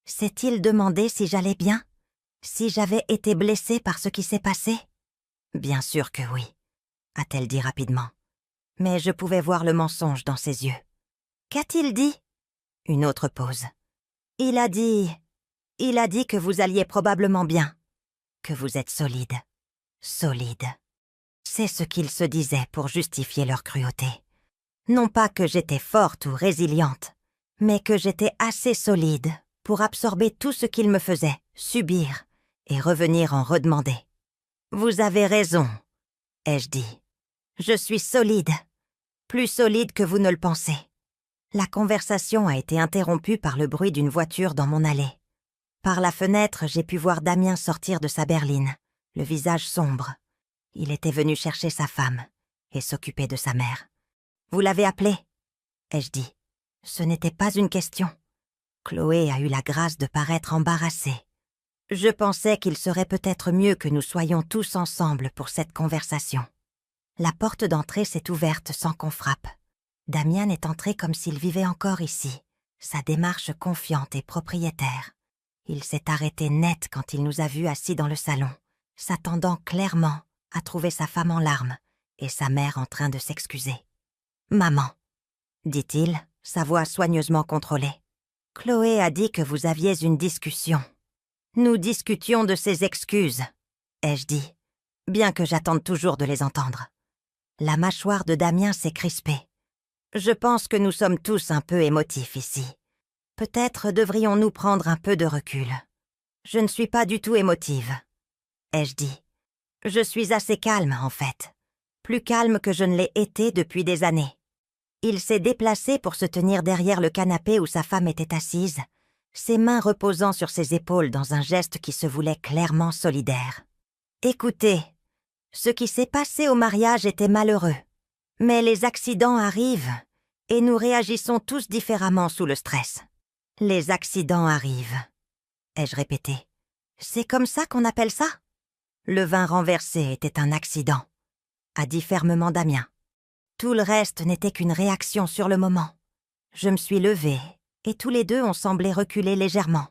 S'est-il demandé si j'allais bien? Si j'avais été blessée par ce qui s'est passé? » « Bien sûr que oui, » a-t-elle dit rapidement. Mais je pouvais voir le mensonge dans ses yeux. « Qu'a-t-il dit? » Une autre pause. « Il a dit que vous alliez probablement bien, que vous êtes solide. Solide. » C'est ce qu'ils se disaient pour justifier leur cruauté. Non pas que j'étais forte ou résiliente, mais que j'étais assez solide pour absorber tout ce qu'ils me faisaient, subir et revenir en redemander. « Vous avez raison, » ai-je dit. « Je suis solide, plus solide que vous ne le pensez. » La conversation a été interrompue par le bruit d'une voiture dans mon allée. Par la fenêtre, j'ai pu voir Damien sortir de sa berline, le visage sombre. Il était venu chercher sa femme et s'occuper de sa mère. « Vous l'avez appelé ?» ai-je dit. Ce n'était pas une question. Chloé a eu la grâce de paraître embarrassée. Je pensais qu'il serait peut-être mieux que nous soyons tous ensemble pour cette conversation. La porte d'entrée s'est ouverte sans qu'on frappe. Damien est entré comme s'il vivait encore ici, sa démarche confiante et propriétaire. Il s'est arrêté net quand il nous a vus assis dans le salon, s'attendant clairement à trouver sa femme en larmes et sa mère en train de s'excuser. « Maman, » dit-il, sa voix soigneusement contrôlée. « Chloé a dit que vous aviez une discussion. » « Nous discutions de ses excuses, » ai-je dit, bien que j'attende toujours de les entendre. La mâchoire de Damien s'est crispée. Je pense que nous sommes tous un peu émotifs ici. Peut-être devrions-nous prendre un peu de recul. Je ne suis pas du tout émotive, ai-je dit. Je suis assez calme, en fait. Plus calme que je ne l'ai été depuis des années. Il s'est déplacé pour se tenir derrière le canapé où sa femme était assise, ses mains reposant sur ses épaules dans un geste qui se voulait clairement solidaire. « Écoutez, ce qui s'est passé au mariage était malheureux, mais les accidents arrivent et nous réagissons tous différemment sous le stress. Les accidents arrivent, ai-je répété. C'est comme ça qu'on appelle ça? Le vin renversé était un accident, a dit fermement Damien. Tout le reste n'était qu'une réaction sur le moment. Je me suis levée et tous les deux ont semblé reculer légèrement.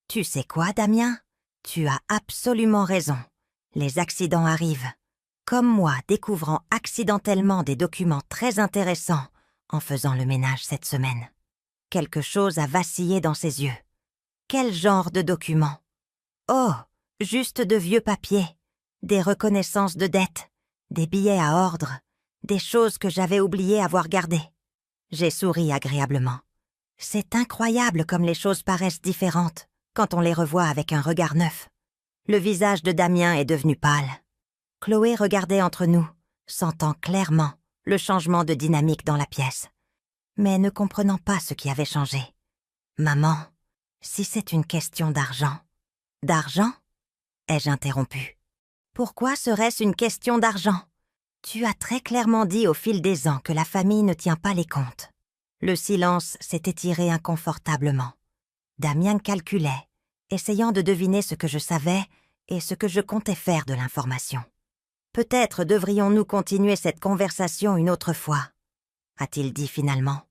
Tu sais quoi, Damien? Tu as absolument raison. Les accidents arrivent. Comme moi, découvrant accidentellement des documents très intéressants en faisant le ménage cette semaine. Quelque chose a vacillé dans ses yeux. Quel genre de documents? Oh, juste de vieux papiers, des reconnaissances de dettes, des billets à ordre, des choses que j'avais oublié avoir gardées. J'ai souri agréablement. C'est incroyable comme les choses paraissent différentes quand on les revoit avec un regard neuf. Le visage de Damien est devenu pâle. Chloé regardait entre nous, sentant clairement le changement de dynamique dans la pièce, mais ne comprenant pas ce qui avait changé. « Maman, si c'est une question d'argent... »« D'argent » ai-je interrompu. « Pourquoi serait-ce une question d'argent? Tu as très clairement dit au fil des ans que la famille ne tient pas les comptes. » Le silence s'est étiré inconfortablement. Damien calculait, essayant de deviner ce que je savais et ce que je comptais faire de l'information. « Peut-être devrions-nous continuer cette conversation une autre fois, » a-t-il dit finalement,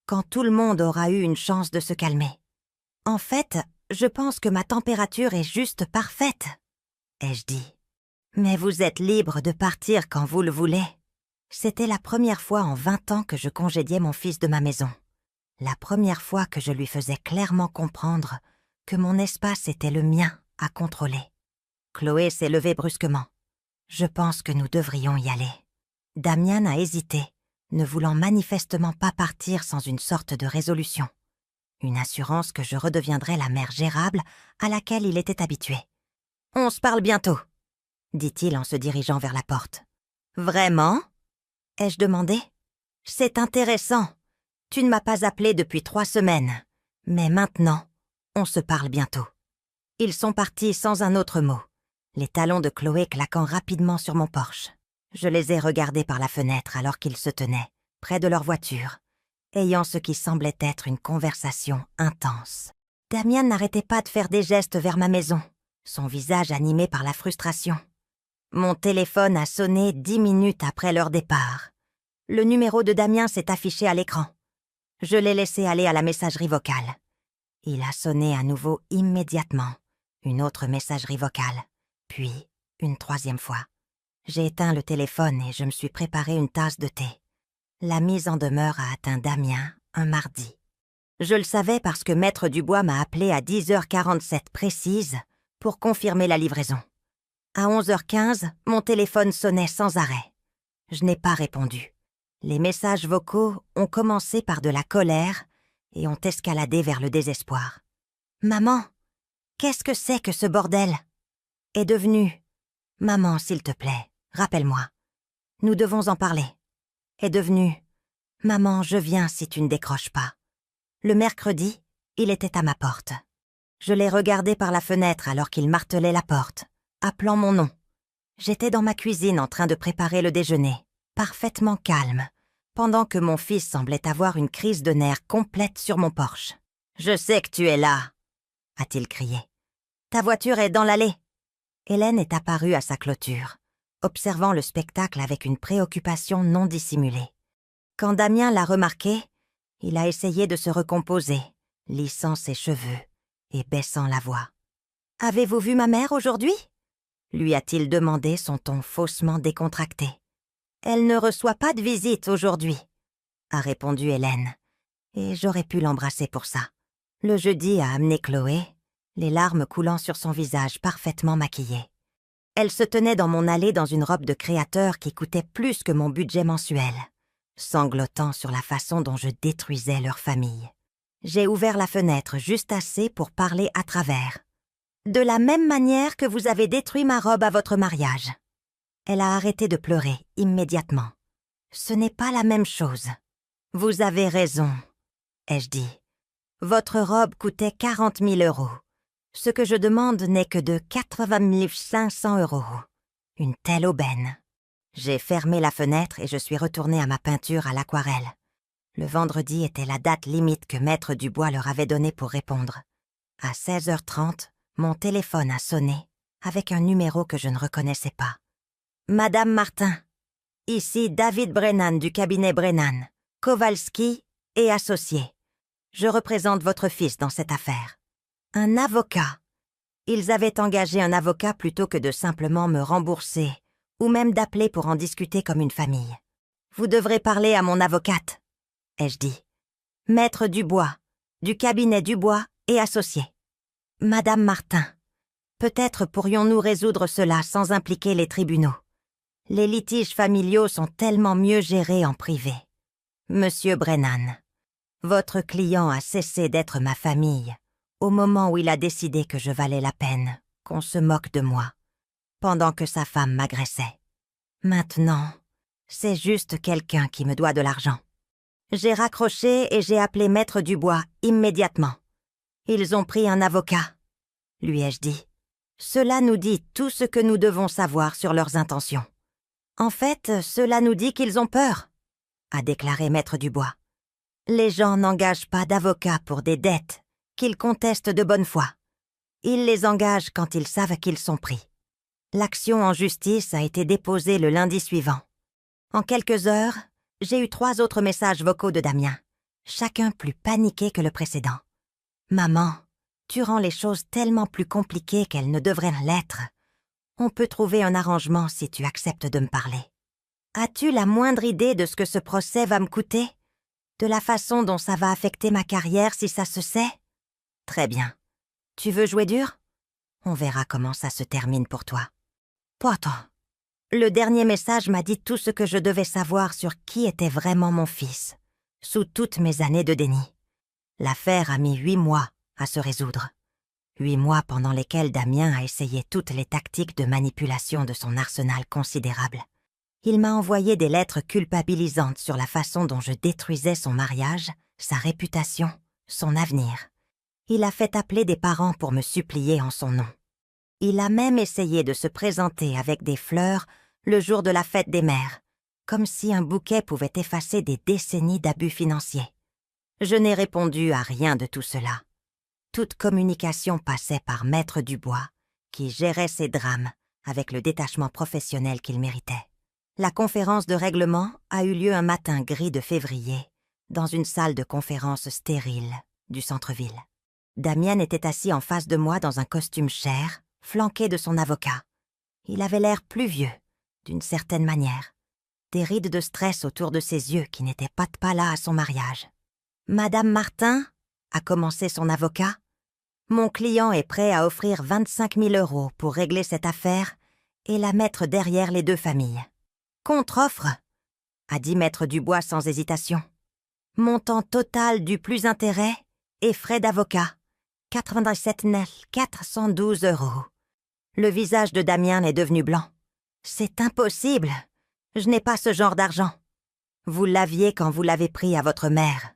quand tout le monde aura eu une chance de se calmer. « En fait, je pense que ma température est juste parfaite, » ai-je dit. « Mais vous êtes libre de partir quand vous le voulez. » C'était la première fois en 20 ans que je congédiais mon fils de ma maison. La première fois que je lui faisais clairement comprendre que mon espace était le mien à contrôler. Chloé s'est levée brusquement. « Je pense que nous devrions y aller. » Damien a hésité, ne voulant manifestement pas partir sans une sorte de résolution. Une assurance que je redeviendrais la mère gérable à laquelle il était habitué. « On se parle bientôt, » dit-il en se dirigeant vers la porte. « Vraiment ?» ai-je demandé. « C'est intéressant. Tu ne m'as pas appelé depuis 3 semaines. Mais maintenant, on se parle bientôt. » Ils sont partis sans un autre mot, les talons de Chloé claquant rapidement sur mon porche. Je les ai regardés par la fenêtre alors qu'ils se tenaient, près de leur voiture, ayant ce qui semblait être une conversation intense. Damien n'arrêtait pas de faire des gestes vers ma maison, son visage animé par la frustration. Mon téléphone a sonné 10 minutes après leur départ. Le numéro de Damien s'est affiché à l'écran. Je l'ai laissé aller à la messagerie vocale. Il a sonné à nouveau immédiatement. Une autre messagerie vocale, puis une 3e fois. J'ai éteint le téléphone et je me suis préparé une tasse de thé. La mise en demeure a atteint Damien un mardi. Je le savais parce que Maître Dubois m'a appelé à 10h47 précise pour confirmer la livraison. À 11h15, mon téléphone sonnait sans arrêt. Je n'ai pas répondu. Les messages vocaux ont commencé par de la colère et ont escaladé vers le désespoir. « Maman, qu'est-ce que c'est que ce bordel ?» est devenu « Maman, s'il te plaît, rappelle-moi. Nous devons en parler. » est devenu « Maman, je viens si tu ne décroches pas. » Le mercredi, il était à ma porte. Je l'ai regardé par la fenêtre alors qu'il martelait la porte, appelant mon nom. J'étais dans ma cuisine en train de préparer le déjeuner, parfaitement calme, pendant que mon fils semblait avoir une crise de nerfs complète sur mon porche. « Je sais que tu es là !» a-t-il crié. « Ta voiture est dans l'allée. » Hélène est apparue à sa clôture, observant le spectacle avec une préoccupation non dissimulée. Quand Damien l'a remarqué, il a essayé de se recomposer, lissant ses cheveux et baissant la voix. « Avez-vous vu ma mère aujourd'hui ?» lui a-t-il demandé, son ton faussement décontracté. « Elle ne reçoit pas de visite aujourd'hui, » a répondu Hélène, et j'aurais pu l'embrasser pour ça. Le jeudi a amené Chloé, les larmes coulant sur son visage parfaitement maquillé. Elle se tenait dans mon allée dans une robe de créateur qui coûtait plus que mon budget mensuel, sanglotant sur la façon dont je détruisais leur famille. J'ai ouvert la fenêtre juste assez pour parler à travers. « De la même manière que vous avez détruit ma robe à votre mariage. » Elle a arrêté de pleurer immédiatement. « Ce n'est pas la même chose. »« Vous avez raison, » ai-je dit. « Votre robe coûtait 40 000 euros. Ce que je demande n'est que de 80 500 euros. Une telle aubaine. J'ai fermé la fenêtre et je suis retournée à ma peinture à l'aquarelle. Le vendredi était la date limite que Maître Dubois leur avait donnée pour répondre. À 16h30, mon téléphone a sonné avec un numéro que je ne reconnaissais pas. « Madame Martin, ici David Brennan du cabinet Brennan, Kowalski et associés. Je représente votre fils dans cette affaire. » Un avocat. Ils avaient engagé un avocat plutôt que de simplement me rembourser ou même d'appeler pour en discuter comme une famille. « Vous devrez parler à mon avocate, » ai-je dit. « Maître Dubois, du cabinet Dubois et associés. »« Madame Martin, peut-être pourrions-nous résoudre cela sans impliquer les tribunaux. Les litiges familiaux sont tellement mieux gérés en privé. Monsieur Brennan, votre client a cessé d'être ma famille au moment où il a décidé que je valais la peine qu'on se moque de moi, pendant que sa femme m'agressait. Maintenant, c'est juste quelqu'un qui me doit de l'argent. » J'ai raccroché et j'ai appelé Maître Dubois immédiatement. « Ils ont pris un avocat, » lui ai-je dit. « Cela nous dit tout ce que nous devons savoir sur leurs intentions. »« En fait, cela nous dit qu'ils ont peur, » a déclaré Maître Dubois. « Les gens n'engagent pas d'avocats pour des dettes qu'ils contestent de bonne foi. Ils les engagent quand ils savent qu'ils sont pris. » L'action en justice a été déposée le lundi suivant. En quelques heures, j'ai eu 3 autres messages vocaux de Damien, chacun plus paniqué que le précédent. « Maman, tu rends les choses tellement plus compliquées qu'elles ne devraient l'être. On peut trouver un arrangement si tu acceptes de me parler. As-tu la moindre idée de ce que ce procès va me coûter? De la façon dont ça va affecter ma carrière si ça se sait? Très bien. Tu veux jouer dur? On verra comment ça se termine pour toi. Pas tant. » Le dernier message m'a dit tout ce que je devais savoir sur qui était vraiment mon fils, sous toutes mes années de déni. L'affaire a mis 8 mois à se résoudre. 8 mois pendant lesquels Damien a essayé toutes les tactiques de manipulation de son arsenal considérable. Il m'a envoyé des lettres culpabilisantes sur la façon dont je détruisais son mariage, sa réputation, son avenir. Il a fait appeler des parents pour me supplier en son nom. Il a même essayé de se présenter avec des fleurs le jour de la fête des mères, comme si un bouquet pouvait effacer des décennies d'abus financiers. Je n'ai répondu à rien de tout cela. Toute communication passait par Maître Dubois, qui gérait ces drames avec le détachement professionnel qu'il méritait. La conférence de règlement a eu lieu un matin gris de février, dans une salle de conférence stérile du centre-ville. Damien était assis en face de moi dans un costume cher, flanqué de son avocat. Il avait l'air pluvieux, d'une certaine manière. Des rides de stress autour de ses yeux qui n'étaient pas là à son mariage. « Madame Martin, » a commencé son avocat, « mon client est prêt à offrir 25 000 euros pour régler cette affaire et la mettre derrière les 2 familles. »« Contre-offre » a dit Maître Dubois sans hésitation. « Montant total du plus intérêt et frais d'avocat, 97 412 euros. » Le visage de Damien est devenu blanc. « C'est impossible. Je n'ai pas ce genre d'argent. »« Vous l'aviez quand vous l'avez pris à votre mère, »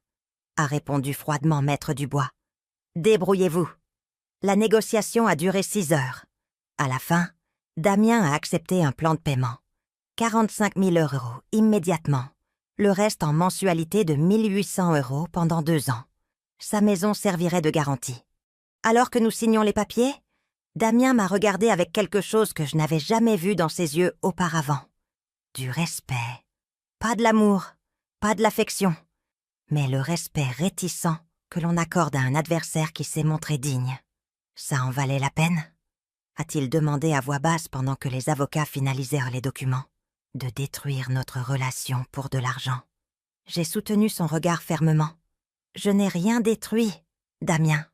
a répondu froidement Maître Dubois. « Débrouillez-vous. » La négociation a duré 6 heures. À la fin, Damien a accepté un plan de paiement. 45 000 euros immédiatement. Le reste en mensualité de 1 800 euros pendant 2 ans. Sa maison servirait de garantie. Alors que nous signions les papiers, Damien m'a regardé avec quelque chose que je n'avais jamais vu dans ses yeux auparavant. Du respect. Pas de l'amour, pas de l'affection, mais le respect réticent que l'on accorde à un adversaire qui s'est montré digne. Ça en valait la peine? A-t-il demandé à voix basse pendant que les avocats finalisèrent les documents. De détruire notre relation pour de l'argent. J'ai soutenu son regard fermement. Je n'ai rien détruit, Damien.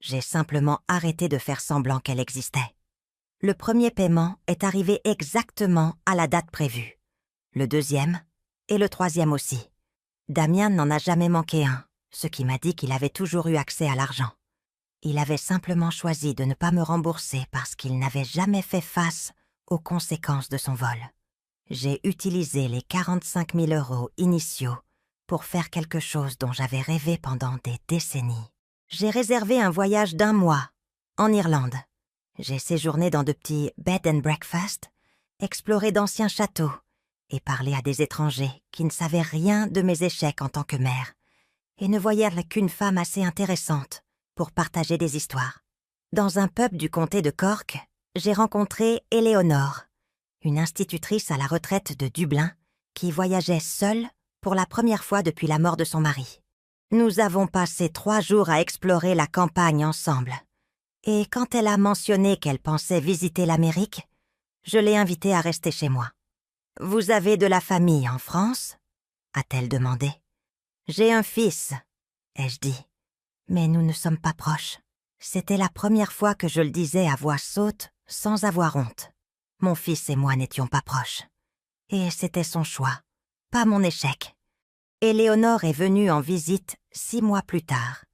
J'ai simplement arrêté de faire semblant qu'elle existait. Le premier paiement est arrivé exactement à la date prévue. Le deuxième et le troisième aussi. Damien n'en a jamais manqué un, ce qui m'a dit qu'il avait toujours eu accès à l'argent. Il avait simplement choisi de ne pas me rembourser parce qu'il n'avait jamais fait face aux conséquences de son vol. J'ai utilisé les 45 000 euros initiaux pour faire quelque chose dont j'avais rêvé pendant des décennies. J'ai réservé un voyage d'1 mois, en Irlande. J'ai séjourné dans de petits bed and breakfast, exploré d'anciens châteaux et parlé à des étrangers qui ne savaient rien de mes échecs en tant que mère et ne voyaient qu'une femme assez intéressante pour partager des histoires. Dans un pub du comté de Cork, j'ai rencontré Éléonore, une institutrice à la retraite de Dublin qui voyageait seule pour la première fois depuis la mort de son mari. Nous avons passé 3 jours à explorer la campagne ensemble. Et quand elle a mentionné qu'elle pensait visiter l'Amérique, je l'ai invitée à rester chez moi. « Vous avez de la famille en France ?» a-t-elle demandé. « J'ai un fils », ai-je dit. Mais nous ne sommes pas proches. C'était la première fois que je le disais à voix haute, sans avoir honte. Mon fils et moi n'étions pas proches. Et c'était son choix, pas mon échec. Éléonore est venue en visite 6 mois plus tard.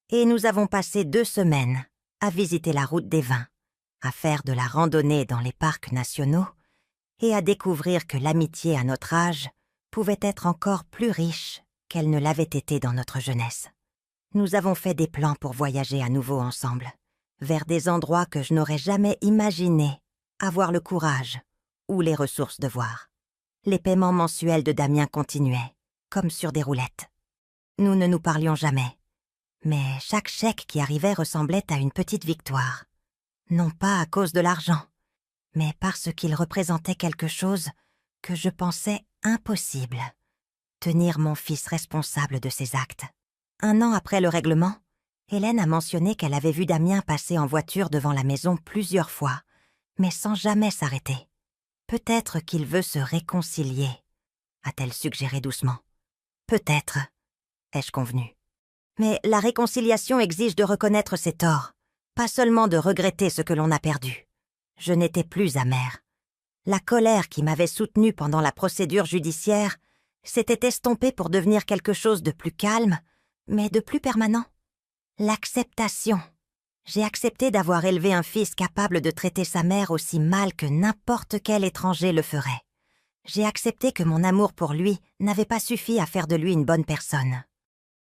Et nous avons passé 2 semaines à visiter la route des vins, à faire de la randonnée dans les parcs nationaux et à découvrir que l'amitié à notre âge pouvait être encore plus riche qu'elle ne l'avait été dans notre jeunesse. Nous avons fait des plans pour voyager à nouveau ensemble, vers des endroits que je n'aurais jamais imaginé avoir le courage ou les ressources de voir. Les paiements mensuels de Damien continuaient, comme sur des roulettes. Nous ne nous parlions jamais, mais chaque chèque qui arrivait ressemblait à une petite victoire. Non pas à cause de l'argent, mais parce qu'il représentait quelque chose que je pensais impossible. Tenir mon fils responsable de ses actes. 1 an après le règlement, Hélène a mentionné qu'elle avait vu Damien passer en voiture devant la maison plusieurs fois, mais sans jamais s'arrêter. Peut-être qu'il veut se réconcilier, a-t-elle suggéré doucement. Peut-être, ai-je convenu. Mais la réconciliation exige de reconnaître ses torts, pas seulement de regretter ce que l'on a perdu. Je n'étais plus amère. La colère qui m'avait soutenue pendant la procédure judiciaire s'était estompée pour devenir quelque chose de plus calme, mais de plus permanent. L'acceptation. J'ai accepté d'avoir élevé un fils capable de traiter sa mère aussi mal que n'importe quel étranger le ferait. J'ai accepté que mon amour pour lui n'avait pas suffi à faire de lui une bonne personne.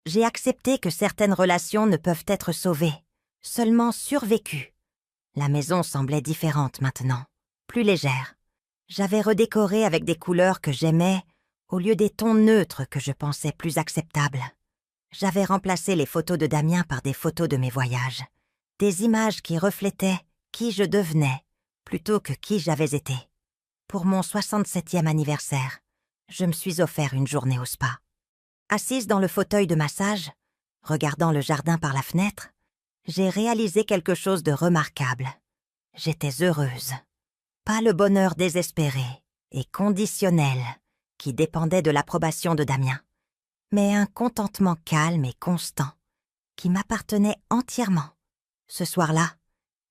J'ai accepté que certaines relations ne peuvent être sauvées, seulement survécues. La maison semblait différente maintenant, plus légère. J'avais redécoré avec des couleurs que j'aimais, au lieu des tons neutres que je pensais plus acceptables. J'avais remplacé les photos de Damien par des photos de mes voyages, des images qui reflétaient qui je devenais, plutôt que qui j'avais été. Pour mon 67e anniversaire, je me suis offert une journée au spa. Assise dans le fauteuil de massage, regardant le jardin par la fenêtre, j'ai réalisé quelque chose de remarquable. J'étais heureuse. Pas le bonheur désespéré et conditionnel qui dépendait de l'approbation de Damien, mais un contentement calme et constant qui m'appartenait entièrement. Ce soir-là,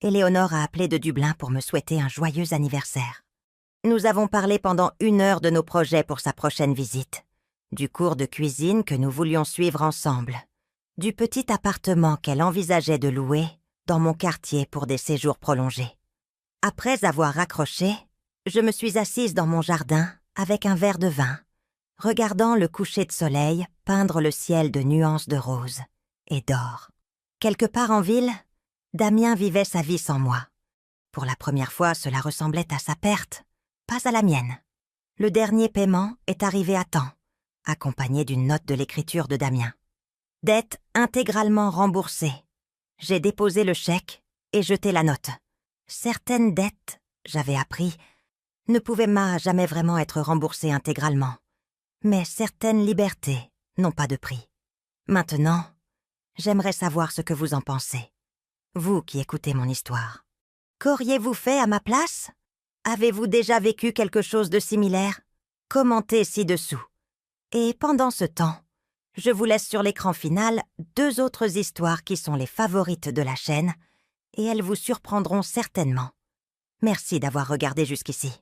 Éléonore a appelé de Dublin pour me souhaiter un joyeux anniversaire. Nous avons parlé pendant 1 heure de nos projets pour sa prochaine visite, du cours de cuisine que nous voulions suivre ensemble, du petit appartement qu'elle envisageait de louer dans mon quartier pour des séjours prolongés. Après avoir raccroché, je me suis assise dans mon jardin avec un verre de vin, regardant le coucher de soleil peindre le ciel de nuances de rose et d'or. Quelque part en ville, Damien vivait sa vie sans moi. Pour la première fois, cela ressemblait à sa perte, pas à la mienne. Le dernier paiement est arrivé à temps, accompagné d'une note de l'écriture de Damien. Dette intégralement remboursée. J'ai déposé le chèque et jeté la note. Certaines dettes, j'avais appris, ne pouvaient jamais vraiment être remboursées intégralement. Mais certaines libertés n'ont pas de prix. Maintenant, j'aimerais savoir ce que vous en pensez. Vous qui écoutez mon histoire. Qu'auriez-vous fait à ma place? Avez-vous déjà vécu quelque chose de similaire? Commentez ci-dessous. Et pendant ce temps, je vous laisse sur l'écran final 2 autres histoires qui sont les favorites de la chaîne et elles vous surprendront certainement. Merci d'avoir regardé jusqu'ici.